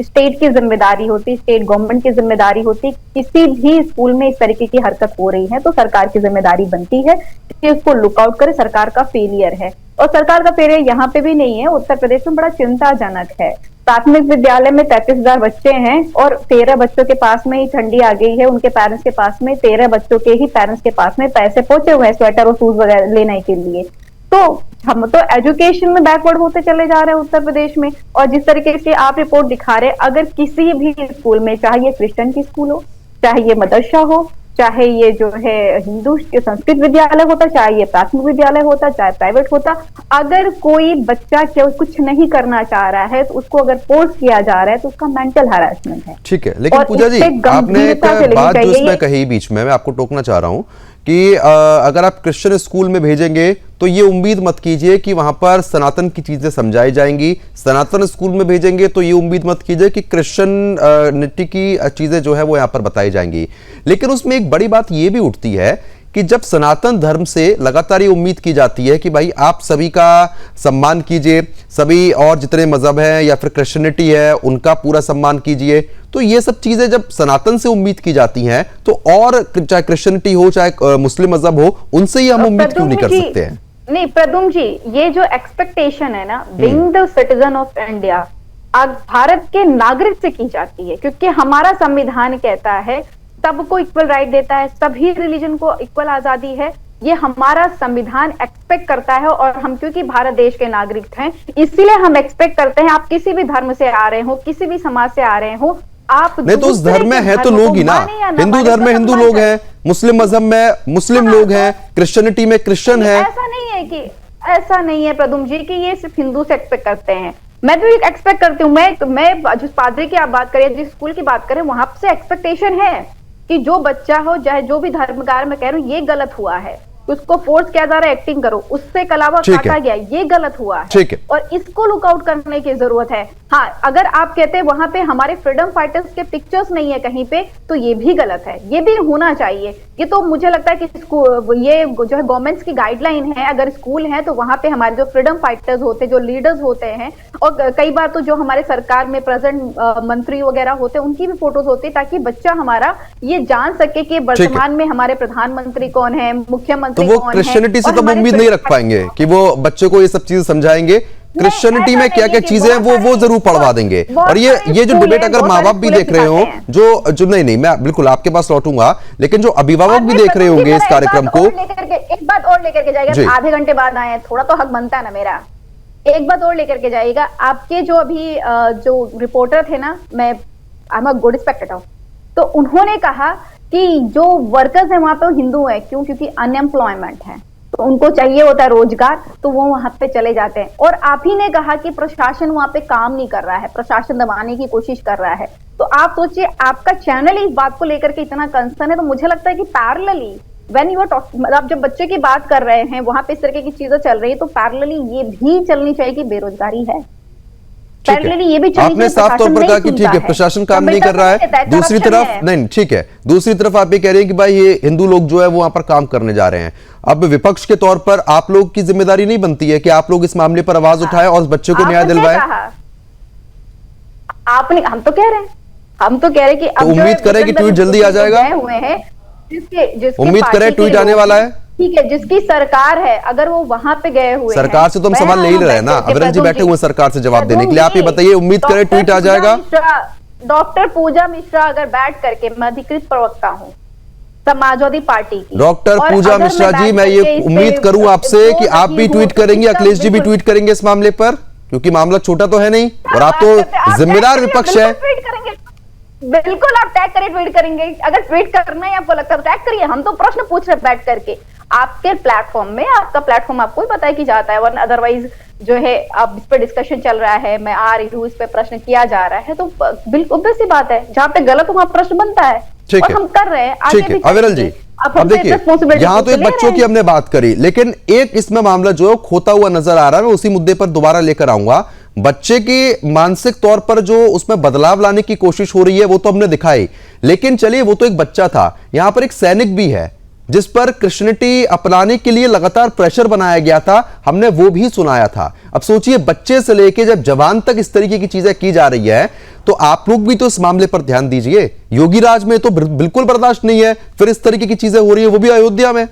I: स्टेट की जिम्मेदारी होती, स्टेट गवर्नमेंट की जिम्मेदारी होती। किसी भी स्कूल में इस तरीके की हरकत हो रही है तो सरकार की जिम्मेदारी बनती है कि उसको लुकआउट करे। सरकार का फेलियर है और सरकार का फेलियर यहाँ पे भी नहीं है, उत्तर प्रदेश में बड़ा चिंताजनक है। प्राथमिक विद्यालय में 33,000 बच्चे हैं और 13 बच्चों के पास में ही ठंडी आ गई है, उनके पेरेंट्स के पास में 13 बच्चों के ही पेरेंट्स के पास में पैसे पहुंचे हुए हैं स्वेटर और शूज वगैरह लेने के लिए। तो हम तो एजुकेशन में बैकवर्ड होते चले जा रहे हैं उत्तर प्रदेश में। और जिस तरीके से आप रिपोर्ट दिखा रहे हैं, अगर किसी भी स्कूल में, चाहे ये क्रिश्चियन की स्कूल हो, चाहे ये मदरसा हो, चाहे ये जो है हिंदू संस्कृत विद्यालय होता, चाहे ये प्राथमिक विद्यालय होता, चाहे प्राइवेट होता, अगर कोई बच्चा कुछ नहीं करना चाह रहा है तो उसको अगर फोर्स किया जा रहा है तो उसका मेंटल हैरेसमेंट है।
A: ठीक है, लेकिन पूजा जी आपने एक बात जो इसमें कही बीच में, मैं आपको टोकना चाह रहा हूं कि अगर आप क्रिश्चियन स्कूल में भेजेंगे तो ये उम्मीद मत कीजिए कि वहां पर सनातन की चीजें समझाई जाएंगी। सनातन स्कूल में भेजेंगे तो ये उम्मीद मत कीजिए कि क्रिश्चियनिटी की चीजें जो है वो यहां पर बताई जाएंगी। लेकिन उसमें एक बड़ी बात ये भी उठती है कि जब सनातन धर्म से लगातार ये उम्मीद की जाती है कि भाई आप सभी का सम्मान कीजिए, सभी और जितने मजहब हैं या फिर क्रिश्चियनिटी है उनका पूरा सम्मान कीजिए, तो ये सब चीजें जब सनातन से उम्मीद की जाती हैं तो और चाहे क्रिश्चियनिटी हो चाहे मुस्लिम मजहब हो उनसे ही हम उम्मीद क्यों नहीं कर सकते हैं?
I: नहीं प्रदुम जी, ये जो एक्सपेक्टेशन है ना, being the citizen of India, Bharat के नागरिक से की जाती है, क्योंकि हमारा संविधान कहता है सबको इक्वल राइट देता है, सभी रिलीजन को इक्वल आजादी है। ये हमारा संविधान एक्सपेक्ट करता है और हम क्योंकि भारत देश के नागरिक हैं इसीलिए हम एक्सपेक्ट करते हैं आप किसी भी धर्म से आ रहे हो, किसी भी समाज से आ रहे हो, आप
A: नहीं तो उस धर्म में है तो लोग ही ना, हिंदू धर्म में हिंदू लोग हैं, मुस्लिम मजहब में मुस्लिम लोग हैं, क्रिश्चियनिटी में क्रिश्चियन है।
I: ऐसा नहीं है प्रदुम जी कि ये सिर्फ हिंदू से एक्सपेक्ट करते हैं। मैं भी एक्सपेक्ट करती हूँ, मैं जिस पादरी की आप बात करें, जिस स्कूल की बात करें, वहां से एक्सपेक्टेशन है कि जो बच्चा हो, चाहे जो भी धर्मकार मैं कह रही हूँ, ये गलत हुआ है, उसको फोर्स किया जा रहा है एक्टिंग करो, उससे अलावा काटा गया, ये गलत हुआ है और इसको लुकआउट करने की जरूरत है। हाँ, अगर आप कहते हैं वहां पे हमारे फ्रीडम फाइटर्स के पिक्चर्स नहीं है कहीं पे तो ये भी गलत है, ये भी होना चाहिए। ये तो मुझे लगता है कि ये जो है गवर्नमेंट्स की गाइडलाइन है, अगर स्कूल है तो वहां पे हमारे जो फ्रीडम फाइटर्स होते हैं, जो लीडर्स होते हैं, और कई बार तो जो हमारे सरकार में प्रेजेंट मंत्री वगैरह होते हैं उनकी भी फोटोज होती है, ताकि बच्चा हमारा ये जान सके कि वर्तमान में हमारे प्रधानमंत्री कौन है, मुख्यमंत्री
A: तो वो क्रिश्चियनिटी से तो उम्मीद नहीं रख पाएंगे कि वो बच्चे को ये सब चीजें समझाएंगे। क्रिश्चियनिटी में क्या क्या चीजें हैं वो जरूर पढ़वा देंगे। और ये जो डिबेट अगर माँ बाप भी देख रहे हो, जो नहीं मैं बिल्कुल आपके पास लौटूंगा, लेकिन जो अभिभावक भी देख रहे होंगे इस कार्यक्रम को,
I: एक बात और लेकर के जाएगा, आधे घंटे बाद आए, थोड़ा तो हक बनता है ना मेरा। एक बात और लेकर के जाइएगा, आपके जो अभी जो रिपोर्टर थे ना, मैं I am a good Spectator, तो उन्होंने कहा कि जो वर्कर्स हैं वहां पे वो हिंदू है, क्यों? क्योंकि अनएम्प्लॉयमेंट है, तो उनको चाहिए होता है रोजगार, तो वो वहां पे चले जाते हैं। और आप ही ने कहा कि प्रशासन वहां पे काम नहीं कर रहा है, प्रशासन दबाने की कोशिश कर रहा है। तो आप सोचिए, आपका चैनल इस बात को लेकर के इतना कंसर्न है, तो मुझे लगता है कि पैरेलली व्हेन यू आर मतलब जब बच्चे की बात कर रहे हैं, वहां पे इस तरीके की चीजें चल रही है, तो पैरेलली ये भी चलनी चाहिए कि बेरोजगारी है। पैरेलली ये भी
A: आपने साफ तौर पर कहा कि ठीक है प्रशासन काम नहीं कर रहा है, दूसरी तरफ नहीं, ठीक है, दूसरी तरफ आप ये कह रहे हैं कि भाई ये हिंदू लोग जो है वो वहां पर काम करने जा रहे हैं। अब विपक्ष के तौर पर आप लोग की जिम्मेदारी नहीं बनती है कि आप लोग इस मामले पर आवाज उठाएं और उस बच्चे को न्याय दिलवाएं?
I: आपने, हम तो कह रहे हैं, हम तो कह रहे हैं कि
A: तो उम्मीद करें कि ट्वीट जल्दी आ जाएगा,
I: हुए हैं जिसके
A: उम्मीद करें ट्वीट आने वाला है।
I: ठीक है, जिसकी सरकार है, अगर वो वहां पे गए हुए
A: सरकार से तो हम सवाल ले ही रहे हैं ना, अविरल जी बैठे हुए सरकार से जवाब देने के लिए, आप ये बताइए उम्मीद करें ट्वीट आ जाएगा?
I: डॉक्टर पूजा मिश्रा अगर बैठ करके, मैं अधिकृत प्रवक्ता हूँ समाजवादी पार्टी की,
A: डॉक्टर पूजा मिश्रा जी, मैं ये उम्मीद करूं आपसे कि आप भी ट्वीट करेंगे, अखिलेश जी भी ट्वीट करेंगे इस मामले पर, क्योंकि मामला छोटा तो है नहीं और आप तो जिम्मेदार विपक्ष है।
I: बिल्कुल आप टैग करें, ट्वीट करेंगे, अगर ट्वीट करना है आपको लगता है टैग करिए। हम तो प्रश्न पूछ रहे बैठ करके आपके प्लेटफॉर्म में, आपका प्लेटफॉर्म आपको ही पता है कि जाता है, वरना अदरवाइज जो है अब इस पे डिस्कशन चल रहा है, मैं आ रही हूँ, इस पे प्रश्न किया जा रहा है, तो बिल्कुल ऑब्वियस सी बात है, जहाँ पे गलत वहां प्रश्न बनता है और हम कर रहे हैं।
A: ठीक है अविरल जी, अब देखिए यहाँ तो एक बच्चों की हमने बात करी, लेकिन एक इसमें मामला जो है खोता हुआ नजर आ रहा है, मैं उसी मुद्दे पर दोबारा लेकर आऊंगा। बच्चे की मानसिक तौर पर जो उसमें बदलाव लाने की कोशिश हो रही है वो तो हमने दिखाई, लेकिन चलिए वो तो एक बच्चा था, यहां पर एक सैनिक भी है जिस पर क्रिश्चियनिटी अपनाने के लिए लगातार प्रेशर बनाया गया था, हमने वो भी सुनाया था। अब सोचिए बच्चे से लेके जब जवान तक इस तरीके की चीजें की जा रही है, तो आप लोग भी तो इस मामले पर ध्यान दीजिए। योगी राज में तो बिल्कुल बर्दाश्त नहीं है, फिर इस तरीके की चीजें हो रही है वो भी अयोध्या में।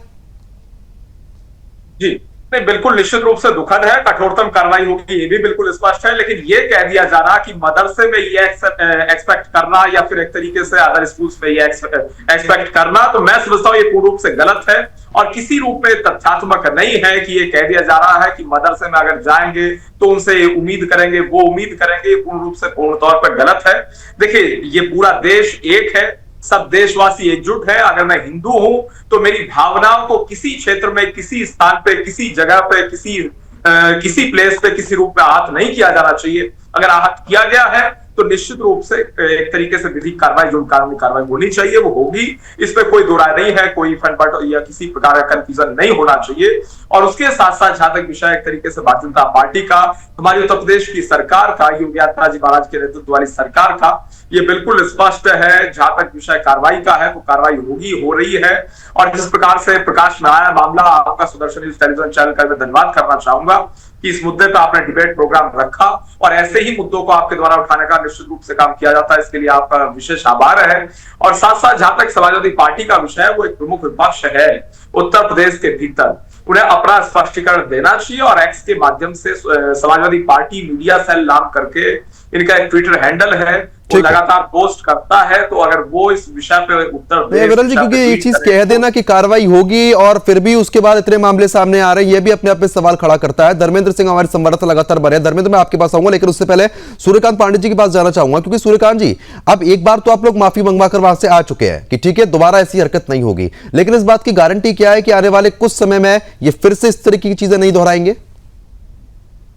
H: जी नहीं, बिल्कुल निश्चित रूप से दुखद है, कठोरतम कार्रवाई होगी ये भी बिल्कुल स्पष्ट है, लेकिन ये कह दिया जा रहा कि मदरसे में ये एक्सपेक्ट करना या फिर एक तरीके से अदर स्कूल्स में ये एक्सपेक्ट करना, तो मैं समझता हूँ ये पूर्ण रूप से गलत है और किसी रूप में तथ्यात्मक नहीं है कि ये कह दिया जा रहा है कि मदरसे में अगर जाएंगे तो उनसे उम्मीद करेंगे, वो उम्मीद करेंगे, पूर्ण रूप से पूर्ण तौर पर गलत है। देखिए ये पूरा देश एक है, सब देशवासी एकजुट है। अगर मैं हिंदू हूं तो मेरी भावनाओं को किसी क्षेत्र में, किसी स्थान पे, किसी जगह पे, किसी प्लेस पे, किसी रूप में आहत नहीं किया जाना चाहिए। अगर आहत किया गया है तो निश्चित रूप से एक तरीके से विधिक कार्रवाई, जो कानूनी कार्रवाई होनी चाहिए वो होगी, इसमें कोई दो राय नहीं है, कोई फनपट या किसी प्रकार का कंफ्यूजन नहीं होना चाहिए। और उसके साथ साथ जहां तक विषय एक तरीके से भारतीय जनता पार्टी का, हमारी उत्तर प्रदेश की सरकार का, योगी आदित्यनाथ जी महाराज के नेतृत्व वाली सरकार का, ये बिल्कुल स्पष्ट है। जहां तक विषय कार्रवाई का है वो कार्रवाई होगी, हो रही है। और जिस प्रकार से प्रकाश में आया मामला, आपका सुदर्शन न्यूज टेलीविजन चैनल का मैं धन्यवाद करना चाहूंगा कि इस मुद्दे पर आपने डिबेट प्रोग्राम रखा और ऐसे ही मुद्दों को आपके द्वारा उठाने का निश्चित रूप से काम किया जाता है, इसके लिए आपका विशेष आभार है। और साथ साथ जहां तक समाजवादी पार्टी का विषय है, वो एक प्रमुख विपक्ष है उत्तर प्रदेश के भीतर, उन्हें अपना स्पष्टीकरण देना चाहिए। और एक्स के माध्यम से समाजवादी पार्टी मीडिया सेल नाम करके इनका एक ट्विटर हैंडल है, वो लगातार पोस्ट करता है, तो अगर वो इस विषय पे उत्तर दे,
A: अविरल जी, क्योंकि ये चीज कह देना कि कार्रवाई होगी और फिर भी उसके बाद इतने मामले सामने आ रहे हैं, ये भी अपने आप में सवाल खड़ा करता है। धर्मेंद्र सिंह हमारे संवाददाता लगातार बने हैं। धर्मेंद्र, मैं आपके पास आऊंगा, लेकिन उससे पहले सूर्यकांत पांडे जी के पास जाना चाहूंगा, क्योंकि सूर्यकांत जी, अब एक बार तो आप लोग माफी मंगवाकर वहां से आ चुके हैं कि ठीक है दोबारा ऐसी हरकत नहीं होगी, लेकिन इस बात की गारंटी क्या है कि आने वाले कुछ समय में ये फिर से इस तरीके की चीजें नहीं दोहराएंगे?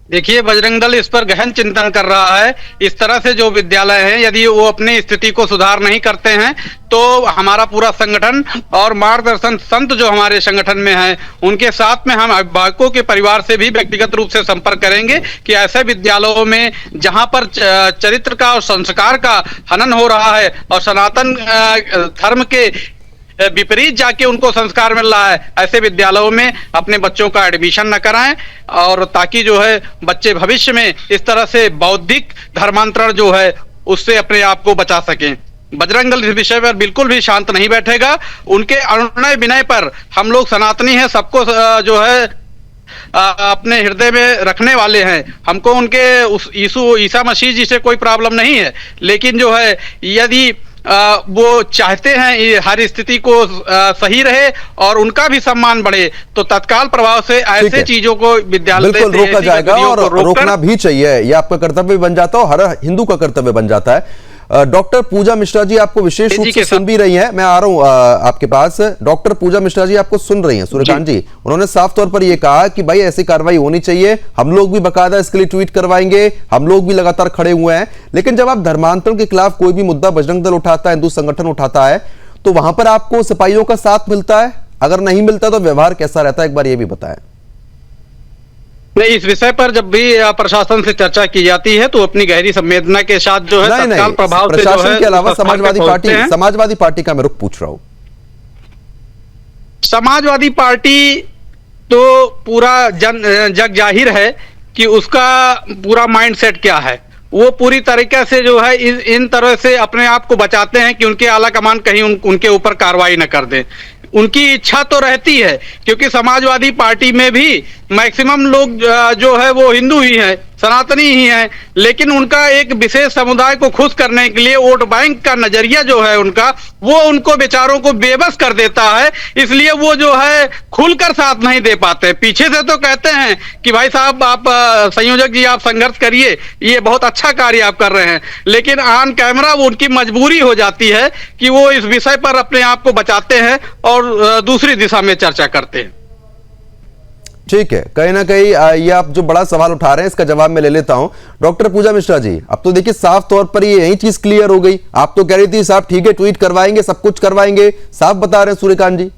B: देखिए, बजरंग दल इस पर गहन चिंतन कर रहा है। इस तरह से जो विद्यालय हैं, यदि वो अपनी स्थिति को सुधार नहीं करते हैं तो हमारा पूरा संगठन और मार्गदर्शन संत जो हमारे संगठन में हैं, उनके साथ में हम अभिभावकों के परिवार से भी व्यक्तिगत रूप से संपर्क करेंगे कि ऐसे विद्यालयों में जहां पर चरित्र का और संस्कार का हनन हो रहा है और सनातन धर्म के विपरीत जाके उनको संस्कार मिल रहा है, ऐसे विद्यालयों में अपने बच्चों का एडमिशन न कराएं, और ताकि जो है बच्चे भविष्य में इस तरह से बौद्धिक धर्मांतरण जो है उससे अपने आप को बचा सकें। बजरंग दल इस विषय पर बिल्कुल भी शांत नहीं बैठेगा। उनके अनुनय विनय पर हम लोग सनातनी हैं, सबको जो है अपने हृदय में रखने वाले हैं। हमको उनके उस ईसा मसीह जी से कोई प्रॉब्लम नहीं है, लेकिन जो है यदि वो चाहते हैं ये हर स्थिति को सही रहे और उनका भी सम्मान बढ़े, तो तत्काल प्रभाव से ऐसे चीजों को विद्यालय
A: बिल्कुल रोका जाएगा और रोकना भी चाहिए। ये आपका कर्तव्य बन जाता है, हर हिंदू का कर्तव्य बन जाता है। डॉक्टर पूजा मिश्रा जी आपको विशेष रूप से सुन भी रही हैं, मैं आ रहा हूं आपके पास। डॉक्टर पूजा मिश्रा जी आपको सुन रही हैं सूर्यकांत जी, उन्होंने साफ तौर पर यह कहा कि भाई ऐसी कार्रवाई होनी चाहिए, हम लोग भी बकायदा इसके लिए ट्वीट करवाएंगे, हम लोग भी लगातार खड़े हुए हैं। लेकिन जब आप धर्मांतरण के खिलाफ कोई भी मुद्दा बजरंग दल उठाता है, हिंदू संगठन उठाता है, तो वहां पर आपको सिपाहियों का साथ मिलता है? अगर नहीं मिलता तो व्यवहार कैसा रहता है, एक बार यह भी बताएं।
B: नहीं, इस विषय पर जब भी प्रशासन से चर्चा की जाती है तो अपनी गहरी संवेदना के साथ जो है तत्काल प्रभाव से
A: प्रशासन के अलावा समाजवादी पार्टी का मैं रुख पूछ रहा हूं।
B: समाजवादी पार्टी तो पूरा जग जाहिर है कि उसका पूरा माइंडसेट क्या है। वो पूरी तरीके से जो है इन तरह से अपने आप को बचाते हैं कि उनके आला कमान कहीं उनके ऊपर कार्रवाई न कर दे। उनकी इच्छा तो रहती है, क्योंकि समाजवादी पार्टी में भी मैक्सिमम लोग जो है वो हिंदू ही हैं, सनातनी ही हैं, लेकिन उनका एक विशेष समुदाय को खुश करने के लिए वोट बैंक का नजरिया जो है उनका, वो उनको बेचारों को बेबस कर देता है। इसलिए वो जो है खुलकर साथ नहीं दे पाते। पीछे से तो कहते हैं कि भाई साहब आप संयोजक जी आप संघर्ष करिए, ये बहुत अच्छा कार्य आप कर रहे हैं, लेकिन ऑन कैमरा वो उनकी मजबूरी हो जाती है कि वो इस विषय पर अपने आप को बचाते हैं और दूसरी दिशा में चर्चा करते हैं।
A: ठीक है, कहीं ना कहीं ये आप जो बड़ा सवाल उठा रहे हैं इसका जवाब मैं ले लेता हूं। डॉक्टर पूजा मिश्रा जी, अब तो देखिए साफ तौर पर ये यही चीज क्लियर हो गई। आप तो कह रही थी साहब ठीक है ट्वीट करवाएंगे, सब कुछ करवाएंगे, साफ बता रहे हैं सूर्यकांत जी।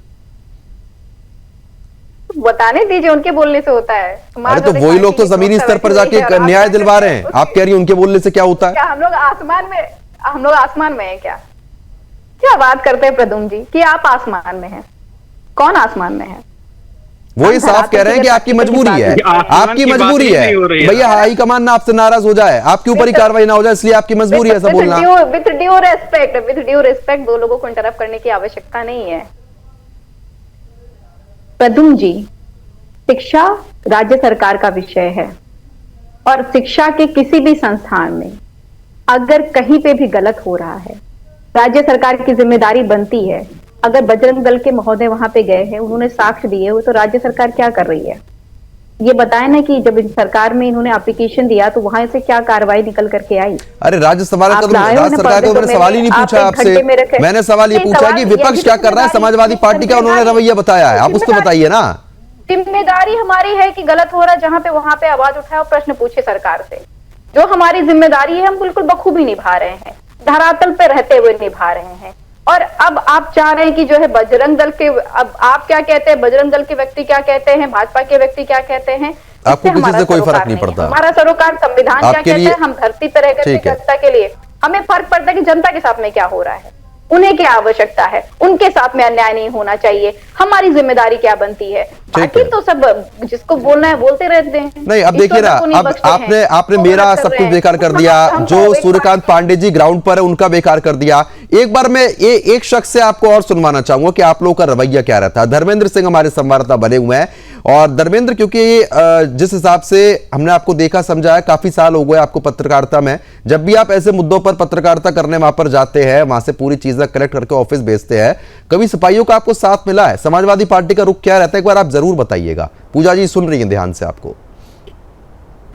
I: बताने दीजिए, उनके बोलने से होता है।
A: अरे तो वही लोग तो जमीनी स्तर पर जाके न्याय दिलवा रहे हैं, आप कह रही हैं उनके बोलने से क्या होता है?
I: क्या हम लोग आसमान में हैं? क्या बात करते हैं प्रदुम जी कि आप आसमान में हैं? कौन आसमान में है?
A: वही साफ कह रहे हैं कि आपकी मजबूरी है, आपकी मजबूरी है भैया, हाईकमान ना आपसे नाराज हो जाए, आपके ऊपर ही कार्रवाई ना हो जाए, इसलिए आपकी मजबूरी है ऐसा बोलना।
I: विद ड्यू रिस्पेक्ट दो लोगों को इंटरप्ट करने की आवश्यकता नहीं है। प्रदुम जी, शिक्षा राज्य सरकार का विषय है और शिक्षा के किसी भी संस्थान में अगर कहीं पे भी गलत हो रहा है, राज्य सरकार की जिम्मेदारी बनती है। अगर बजरंग दल के महोदय वहां पे गए हैं, उन्होंने साक्ष्य दिए हो, तो राज्य सरकार क्या कर रही है ये बताएं ना कि जब सरकार में इन्होंने एप्लीकेशन दिया तो वहां से क्या कार्रवाई निकल करके आई?
A: अरे राज्य सरकार का तो मैंने सवाल ही नहीं पूछा आपसे, मैंने सवाल ये पूछा कि विपक्ष क्या कर रहा है, समाजवादी पार्टी का उन्होंने रवैया बताया है, आप उसको बताइए ना।
I: जिम्मेदारी हमारी है कि गलत हो रहा है जहां पे वहां पे आवाज उठाए और प्रश्न पूछे सरकार से। जो हमारी जिम्मेदारी है हम बिल्कुल बखूबी निभा रहे हैं, धरातल पे रहते हुए निभा रहे हैं। और अब आप चाह रहे हैं कि जो है बजरंग दल के, अब आप क्या कहते हैं, बजरंग दल के व्यक्ति क्या कहते हैं, भाजपा के व्यक्ति क्या कहते हैं,
A: आपको किसी से कोई फर्क नहीं पड़ता।
I: हमारा सरोकार संविधान क्या कहता है, हम धरती पर रहकर के जनता के लिए, हमें फर्क पड़ता है कि जनता के साथ में क्या हो रहा है, उन्हें क्या आवश्यकता है, उनके साथ में अन्याय नहीं होना चाहिए, हमारी जिम्मेदारी क्या बनती है। बाकी तो सब जिसको बोलना है बोलते रहते हैं।
A: नहीं, अब देखिए ना, अब आपने मेरा सब कुछ बेकार कर दिया, जो सूर्यकांत पांडे जी ग्राउंड पर है उनका बेकार कर दिया। एक बार मैं एक शख्स से आपको और सुनवाना चाहूंगा कि आप लोगों का रवैया क्या रहता है। धर्मेंद्र सिंह हमारे संवाददाता बने हुए हैं, और धर्मेंद्र, क्योंकि जिस हिसाब से हमने आपको देखा समझा है, काफी साल हो गए आपको पत्रकारिता में, जब भी आप ऐसे मुद्दों पर पत्रकारिता करने वहां पर जाते हैं, वहां से पूरी चीजें कलेक्ट करके ऑफिस भेजते हैं, कभी सिपाहियों का आपको साथ मिला है? समाजवादी पार्टी का रुख क्या रहता है, एक बार आप जरूर बताइएगा। पूजा जी सुन रही हैं ध्यान से आपको।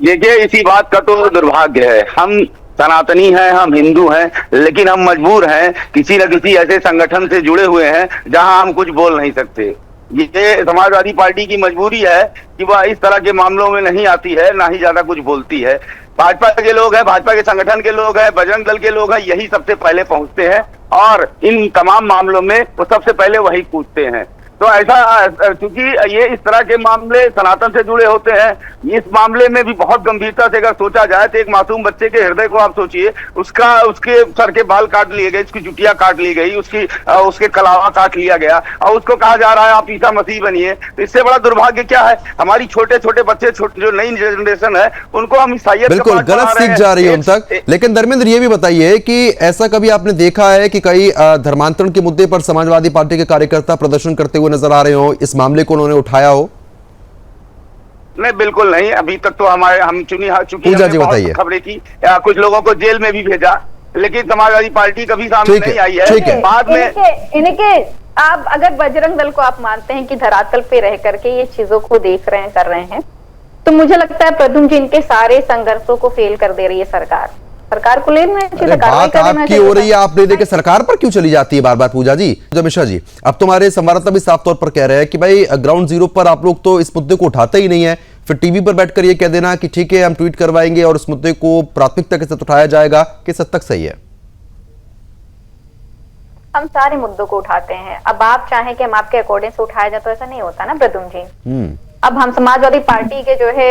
G: देखिए, इसी बात का तो दुर्भाग्य है, हम सनातनी हैं, हम हिंदू हैं, लेकिन हम मजबूर हैं, किसी न किसी ऐसे संगठन से जुड़े हुए हैं जहां हम कुछ बोल नहीं सकते। ये समाजवादी पार्टी की मजबूरी है कि वह इस तरह के मामलों में नहीं आती है, ना ही ज्यादा कुछ बोलती है। भाजपा के लोग हैं, भाजपा के संगठन के लोग हैं, बजरंग दल के लोग हैं, यही सबसे पहले पहुंचते हैं और इन तमाम मामलों में वो सबसे पहले वही पूछते हैं। तो ऐसा, क्योंकि ये इस तरह के मामले सनातन से जुड़े होते हैं, इस मामले में भी बहुत गंभीरता से अगर सोचा जाए तो एक मासूम बच्चे के हृदय को आप सोचिए, उसके सर के बाल काट लिए गए, उसकी जुटियां काट ली गई, उसके कलावा काट लिया गया और उसको कहा जा रहा है आप ईसा मसीह बनिए। तो इससे बड़ा दुर्भाग्य क्या है? हमारी छोटे छोटे बच्चे, जो नई जनरेशन है, उनको हम ईसाइयत
A: बिल्कुल गलत सीख जा रही है उन तक। लेकिन धर्मेंद्र, ये भी बताइए कि ऐसा कभी आपने देखा है कि कई धर्मांतरण के मुद्दे पर समाजवादी पार्टी के कार्यकर्ता प्रदर्शन करते हुए नजर आ रहे हो, इस मामले को उन्होंने उठाया हो?
G: नहीं, बिल्कुल नहीं। अभी तक तो हम चुकी
A: पूजा जी बताइए।
G: खबरें की, कुछ लोगों को जेल में भी भेजा, लेकिन समाजवादी पार्टी कभी सामने
A: ठीक है,
G: नहीं आई
A: ठीक
G: है।
A: है।
G: बाद में
I: इनके आप अगर बजरंग दल को आप मानते हैं कि धरातल पे रह करके ये चीजों को देख रहे हैं, कर रहे हैं, तो मुझे लगता है प्रद्युम्न जी इनके सारे संघर्षों को फेल कर दे रही है सरकार को लेना चाहिए,
A: अरे
I: कार्रवाई
A: बात
I: कर देना
A: आपकी
I: चाहिए।
A: हो रही है, आप ले देके सरकार पर क्यों चली जाती है बार बार पूजा जी? मिश्रा जी, अब तुम्हारे संवाददाता भी साफ तौर पर कह रहे हैं कि भाई ग्राउंड जीरो पर आप लोग तो इस मुद्दे को उठाते ही नहीं है, फिर टीवी पर बैठकर ये कह देना कि ठीक है हम ट्वीट करवाएंगे और इस मुद्दे को प्राथमिकता के साथ उठाया जाएगा, किस हद तक सही है?
I: हम सारे मुद्दों को उठाते हैं। अब आप चाहें कि हम आपके अकॉर्डिंग से उठाया जाए तो ऐसा नहीं होता ना प्रद्युम्न जी। अब हम समाजवादी पार्टी के जो है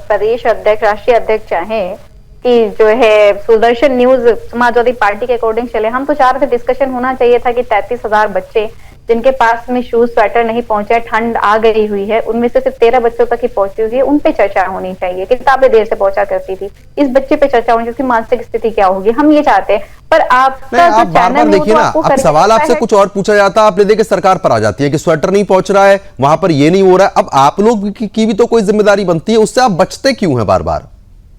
I: प्रदेश अध्यक्ष, राष्ट्रीय अध्यक्ष चाहें कि जो है सुदर्शन न्यूज समाजवादी पार्टी के अकॉर्डिंग चले, हम तो चाह रहे थे डिस्कशन होना चाहिए था कि 33,000 बच्चे जिनके पास में शूज स्वेटर नहीं पहुंचे, ठंड आ गई हुई है, उनमें से सिर्फ 13 बच्चों तक ही पहुंची हुई है, उन पे चर्चा होनी चाहिए। किताबें देर से पहुंचा करती थी, इस बच्चे पे चर्चा होनी चाहिए, उसकी मानसिक स्थिति क्या होगी, हम ये चाहते हैं। पर आपका
A: आप बार बार देखिए ना, अब सवाल आपसे कुछ और पूछा जाता है, आप ले देके सरकार पर आ जाती है कि स्वेटर नहीं पहुंच रहा है, वहां पर ये नहीं हो रहा है। अब आप लोग की भी तो कोई जिम्मेदारी बनती है, उससे आप बचते क्यों हैं बार बार?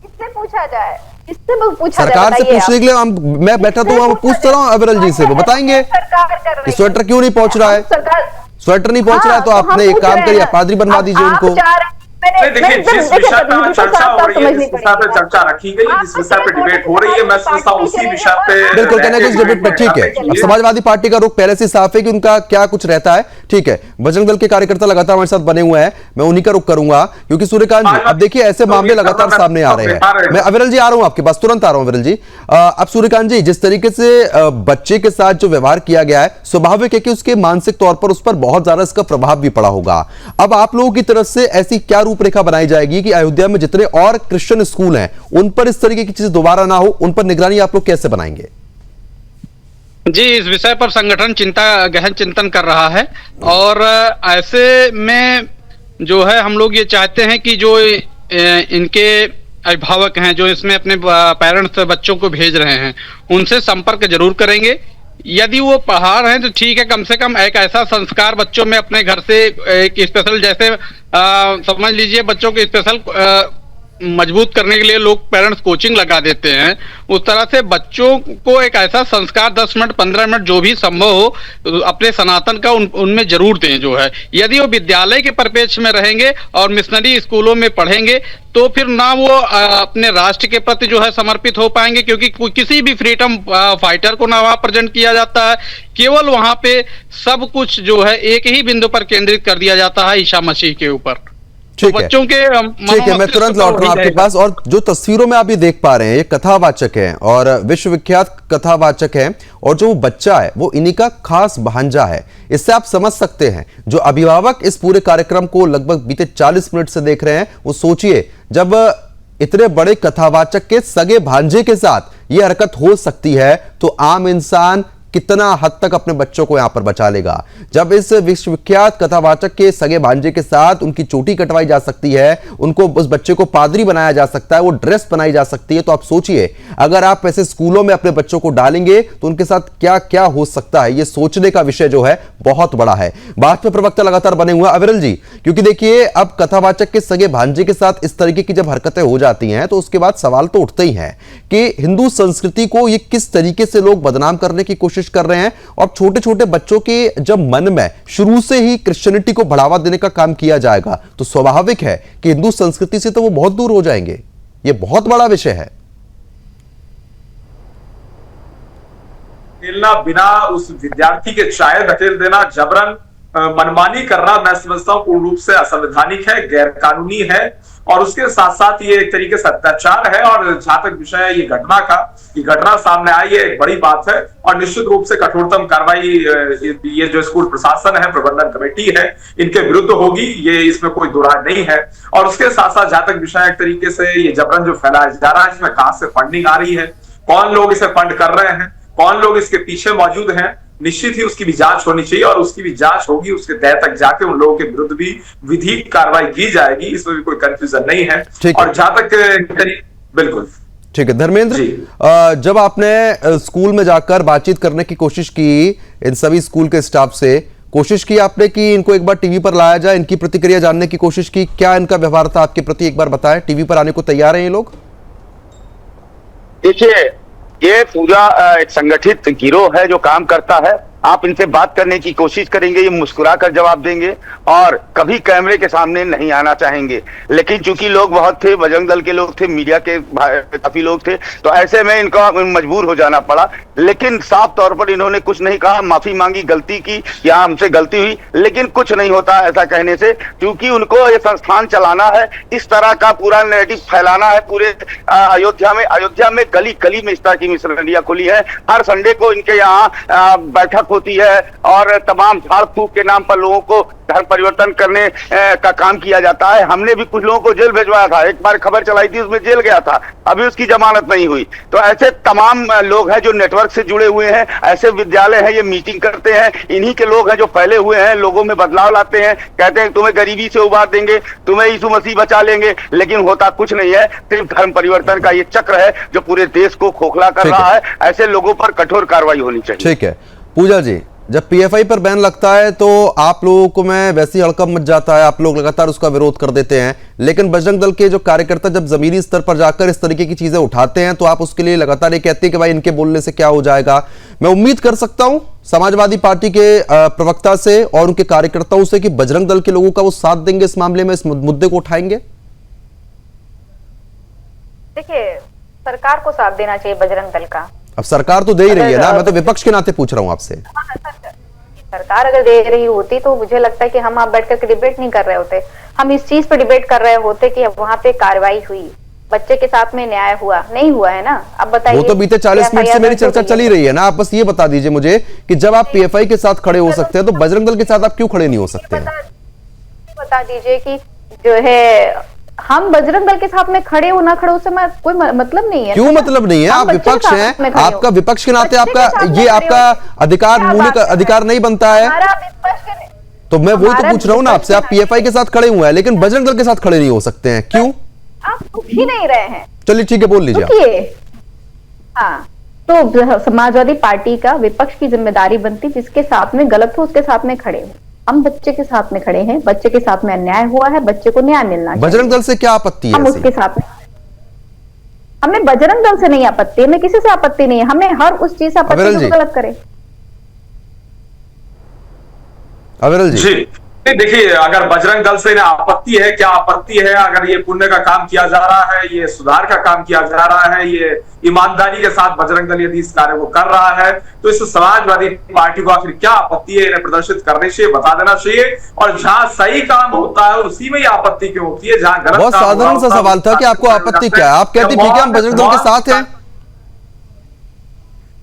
I: इससे पूछा जाए, इससे पूछा
A: सरकार से पूछने के लिए मैं बैठा तो वहां पूछता रहा हूं अविरल जी से, वो बताएंगे कि स्वेटर क्यों नहीं पहुंच रहा है। स्वेटर नहीं पहुंच रहा है तो आपने एक काम करिए, पादरी बनवा दीजिए उनको।
H: देखिए, जिस विषय पर चर्चा हो रही है, जिस विषय पर चर्चा रखी गई, जिस विषय पर डिबेट हो रही है, मैं समझता हूँ उसी विषय पे
A: बिल्कुल कहने को डिबेट पर ठीक है। अब समाजवादी पार्टी का रुख पहले से साफ है कि उनका क्या कुछ रहता है, ठीक है। बजरंग दल के कार्यकर्ता लगातार हमारे साथ बने हुए हैं, मैं उन्हीं का रुख करूंगा क्योंकि सूर्यकांत जी, अब देखिए ऐसे मामले लगातार सामने आ रहे हैं। मैं अविरल जी आ रहा हूं आपके पास, तुरंत आ रहा हूं अविरल जी। अब सूर्यकांत जी, जिस तरीके से बच्चे के साथ जो व्यवहार किया गया है, स्वाभाविक है कि उसके मानसिक तौर पर उस पर बहुत ज्यादा इसका प्रभाव भी पड़ा होगा। अब आप लोगों की तरफ से ऐसी क्या रूपरेखा बनाई जाएगी कि अयोध्या में जितने और क्रिश्चियन स्कूल हैं उन पर इस तरीके की चीज दोबारा ना हो, उन पर निगरानी आप लोग कैसे बनाएंगे?
B: जी, इस विषय पर संगठन गहन चिंतन कर रहा है और ऐसे में जो है हम लोग ये चाहते हैं कि जो इनके अभिभावक हैं जो इसमें अपने पेरेंट्स बच्चों को भेज रहे हैं उनसे संपर्क जरूर करेंगे। यदि वो पढ़ा रहे हैं तो ठीक है, कम से कम एक ऐसा संस्कार बच्चों में अपने घर से एक स्पेशल, जैसे समझ लीजिए बच्चों के स्पेशल मजबूत करने के लिए लोग पेरेंट्स कोचिंग लगा देते हैं, उस तरह से बच्चों को एक ऐसा संस्कार 10 मिनट 15 मिनट जो भी संभव हो अपने सनातन का उनमें जरूर दें। जो है यदि वो विद्यालय के परिप्रेक्ष्य में रहेंगे और मिशनरी स्कूलों में पढ़ेंगे तो फिर ना वो अपने राष्ट्र के प्रति जो है समर्पित हो पाएंगे, क्योंकि किसी भी फ्रीडम फाइटर को ना वहां प्रेजेंट किया जाता है, केवल वहां पे सब कुछ जो है एक ही बिंदु पर केंद्रित कर दिया जाता है, ईसा मसीह के ऊपर।
A: ठीक है,
B: बच्चों के
A: ठीक है, मैं तुरंत लौट रहा हूं आपके पास। और जो तस्वीरों में आप ये देख पा रहे हैं, ये कथावाचक है और विश्वविख्यात कथावाचक है, और जो बच्चा है वो इन्हीं का खास भांजा है। इससे आप समझ सकते हैं जो अभिभावक इस पूरे कार्यक्रम को लगभग बीते 40 मिनट से देख रहे हैं, वो सोचिए जब इतने बड़े कथावाचक के सगे भांजे के साथ ये हरकत हो सकती है तो आम इंसान कितना हद तक अपने बच्चों को यहां पर बचा लेगा। जब इस विश्वविख्यात कथावाचक के सगे भांजे के साथ उनकी चोटी कटवाई जा सकती है, उनको उस बच्चे को पादरी बनाया जा सकता है, वो ड्रेस बनाई जा सकती है, तो आप सोचिए अगर आप ऐसे स्कूलों में अपने बच्चों को डालेंगे तो उनके साथ क्या क्या हो सकता है। ये सोचने का विषय जो है बहुत बड़ा है। बात पे प्रवक्ता लगातार बने हुए अविरल जी, क्योंकि देखिए अब कथावाचक के सगे भांजे के साथ इस तरीके की जब हरकतें हो जाती हैं तो उसके बाद सवाल तो उठते ही हैं कि हिंदू संस्कृति को ये किस तरीके से लोग बदनाम करने की कोशिश कर रहे हैं। और छोटे छोटे बच्चों के जब मन में शुरू से ही क्रिश्चियनिटी को बढ़ावा देने का काम किया जाएगा तो स्वाभाविक है कि हिंदू संस्कृति से तो वो बहुत दूर हो जाएंगे। ये बहुत बड़ा विषय है।
H: खेलना, बिना उस विद्यार्थी के चाय धकेल देना, जबरन मनमानी करना, मैं समझता हूँ पूर्ण रूप से असंवैधानिक है, गैर कानूनी है और उसके साथ साथ ये एक तरीके से अत्याचार है। और जहां तक विषय है ये घटना सामने आई है, एक बड़ी बात है और निश्चित रूप से कठोरतम कार्रवाई ये जो स्कूल प्रशासन है, प्रबंधन कमेटी है, इनके विरुद्ध होगी, ये इसमें कोई दो राय नहीं है। और उसके साथ साथ जहां तक विषय एक तरीके से ये जबरन जो फैलाया जा रहा है, इसमें कहां से फंडिंग आ रही है, कौन लोग इसे फंड कर रहे हैं, कौन लोग इसके पीछे मौजूद हैं, निश्चित ही उसकी भी जांच होनी चाहिए और उसकी भी जांच होगी, उसके तह तक जाके उन लोगों के विरुद्ध भी विधिक कार्रवाई की जाएगी, इसमें भी कोई कंफ्यूजन नहीं है। और जहां तक बिल्कुल
A: ठीक है धर्मेंद्र, जब आपने स्कूल में जाकर बातचीत करने की कोशिश की इन सभी स्कूल के स्टाफ से, कोशिश की आपने कि इनको एक बार टीवी पर लाया जाए, इनकी प्रतिक्रिया जानने की कोशिश की, क्या इनका व्यवहार था आपके प्रति, एक बार बताएं। टीवी पर आने को तैयार हैं ये लोग?
G: देखिए ये पूरा एक संगठित गिरोह है जो काम करता है। आप इनसे बात करने की कोशिश करेंगे, ये मुस्कुरा कर जवाब देंगे और कभी कैमरे के सामने नहीं आना चाहेंगे। लेकिन चूंकि लोग बहुत थे, बजरंग दल के लोग थे, मीडिया के काफी लोग थे, तो ऐसे में इनका मजबूर हो जाना पड़ा। लेकिन साफ तौर पर इन्होंने कुछ नहीं कहा, माफी मांगी, गलती की, या हमसे गलती हुई, लेकिन कुछ नहीं होता ऐसा कहने से, क्योंकि उनको ये संस्थान चलाना है, इस तरह का पूरा नैरेटिव फैलाना है पूरे अयोध्या में। अयोध्या में गली गली में इस तरह की मिशनरियां खुली है। हर संडे को इनके यहाँ बैठक होती है और तमाम झाड़ फूक के नाम पर लोगों को धर्म परिवर्तन करने का काम किया जाता है। हमने भी कुछ लोगों को जेल भिजवाया था, एक बार खबर चलाई थी, उसमें जेल गया था, अभी उसकी जमानत नहीं हुई। तो ऐसे तमाम लोग हैं जो नेटवर्क से जुड़े हुए हैं, ऐसे विद्यालय हैं, ये मीटिंग करते हैं, इन्हीं के लोग हैं जो फैले हुए हैं, लोगों में बदलाव लाते हैं, कहते हैं तुम्हें गरीबी से उबार देंगे, तुम्हें यीशु मसीह बचा लेंगे, लेकिन होता कुछ नहीं है। सिर्फ धर्म परिवर्तन का ये चक्र है जो पूरे देश को खोखला कर रहा है। ऐसे लोगों पर कठोर कार्रवाई होनी चाहिए।
A: ठीक है पूजा जी, जब पीएफआई पर बैन लगता है तो आप लोगों को में वैसी हड़कंप मच जाता है, आप लोग लगातार उसका विरोध कर देते हैं, लेकिन बजरंग दल के जो कार्यकर्ता जब जमीनी स्तर पर जाकर इस तरीके की चीजें उठाते हैं तो आप उसके लिए लगातार ये कहते हैं कि भाई इनके बोलने से क्या हो जाएगा। मैं उम्मीद कर सकता हूं समाजवादी पार्टी के प्रवक्ता से और उनके कार्यकर्ताओं से कि बजरंग दल के लोगों का वो साथ देंगे इस मामले में, इस मुद्दे को उठाएंगे।
I: देखिए, सरकार को साथ देना चाहिए बजरंग दल का।
A: अब सरकार तो दे ही रही है ना, मैं तो विपक्ष के नाते पूछ रहा हूं आपसे।
I: सरकार अगर दे रही होती तो मुझे लगता है कि हम आप बैठ कर डिबेट नहीं कर रहे होते, हम इस चीज पे डिबेट कर रहे होते कि वहां पे कार्रवाई हुई, बच्चे के साथ में न्याय हुआ, नहीं हुआ है ना। अब बताइए,
A: वो तो बीते 40 मिनट से मेरी चर्चा चली रही है ना। आप बस ये बता दीजिए मुझे कि जब आप पीएफआई के साथ खड़े हो सकते हैं तो बजरंग दल के साथ आप क्यों खड़े नहीं हो सकते?
I: बता दीजिए कि जो है हम बजरंग दल के साथ में खड़े हो ना खड़े उससे कोई मतलब नहीं है।
A: क्यों मतलब नहीं है? आप विपक्ष हैं, आपका विपक्ष के नाते आपका ये आपका अधिकार, मूल अधिकार नहीं बनता है। तो मैं वही तो पूछ रहा हूँ ना आपसे, आप पीएफआई के साथ खड़े हुए हैं लेकिन बजरंग दल के साथ खड़े नहीं हो सकते हैं, क्यों?
I: आप रुक ही नहीं रहे हैं।
A: चलिए ठीक है, बोल लीजिए।
I: हाँ, तो समाजवादी पार्टी का विपक्ष की जिम्मेदारी बनती, जिसके साथ में गलत हो उसके साथ में खड़े हो। हम बच्चे के साथ में खड़े हैं, बच्चे के साथ में अन्याय हुआ है, बच्चे को न्याय मिलना चाहिए।
A: बजरंग दल से क्या आपत्ति है?
I: हम उसके साथ में, हमें बजरंग दल से नहीं आपत्ति, हमें किसी से आपत्ति नहीं है, हमें हर उस चीज से आपत्ति जो गलत करे।
A: अविरल जी,
H: देखिए, अगर बजरंग दल से आपत्ति है, क्या आपत्ति है? अगर ये पुण्य का काम किया जा रहा है, ये सुधार का काम किया जा रहा है, ये ईमानदारी के साथ बजरंग दल यदि इस कार्य को कर रहा है तो इस समाजवादी पार्टी को आखिर क्या आपत्ति है? इन्हें प्रदर्शित करने चाहिए, बता देना चाहिए। और जहां सही काम होता है उसी में आपत्ति क्यों होती है, जहां गलत?
A: बहुत साधारण सा सवाल था कि आपको आपत्ति क्या है। आप कहते ठीक है हम बजरंग दल के साथ हैं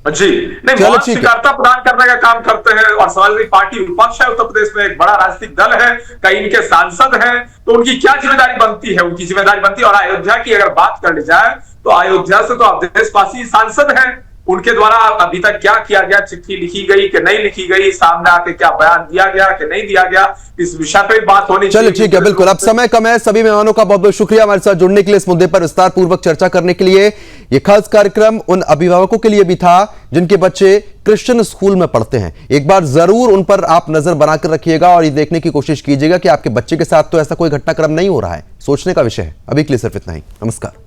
H: जी, नहीं, मौत स्वीकारता प्रदान करने का काम करते हैं। और समाजवादी पार्टी विपक्ष है, उत्तर प्रदेश में एक बड़ा राजनीतिक दल है, कई इनके सांसद हैं, तो उनकी क्या जिम्मेदारी बनती है? उनकी जिम्मेदारी बनती है। और अयोध्या की अगर बात कर ली जाए तो अयोध्या से तो आप देशवासी सांसद हैं, उनके द्वारा अभी तक क्या किया गया, चिट्ठी लिखी गई कि नहीं लिखी गई, सामने आके क्या बयान दिया गया कि नहीं दिया गया, इस विषय पे बात होनी चाहिए।
A: चलिए ठीक है, बिल्कुल। अब समय कम है, सभी मेहमानों का बहुत बहुत शुक्रिया हमारे साथ जुड़ने के लिए, इस मुद्दे पर विस्तार पूर्वक चर्चा करने के लिए। यह खास कार्यक्रम उन अभिभावकों के लिए भी था जिनके बच्चे क्रिश्चियन स्कूल में पढ़ते हैं। एक बार जरूर उन पर आप नजर बनाकर रखिएगा और ये देखने की कोशिश कीजिएगा कि आपके बच्चे के साथ तो ऐसा कोई घटनाक्रम नहीं हो रहा है। सोचने का विषय है। अभी के लिए सिर्फ इतना ही। नमस्कार।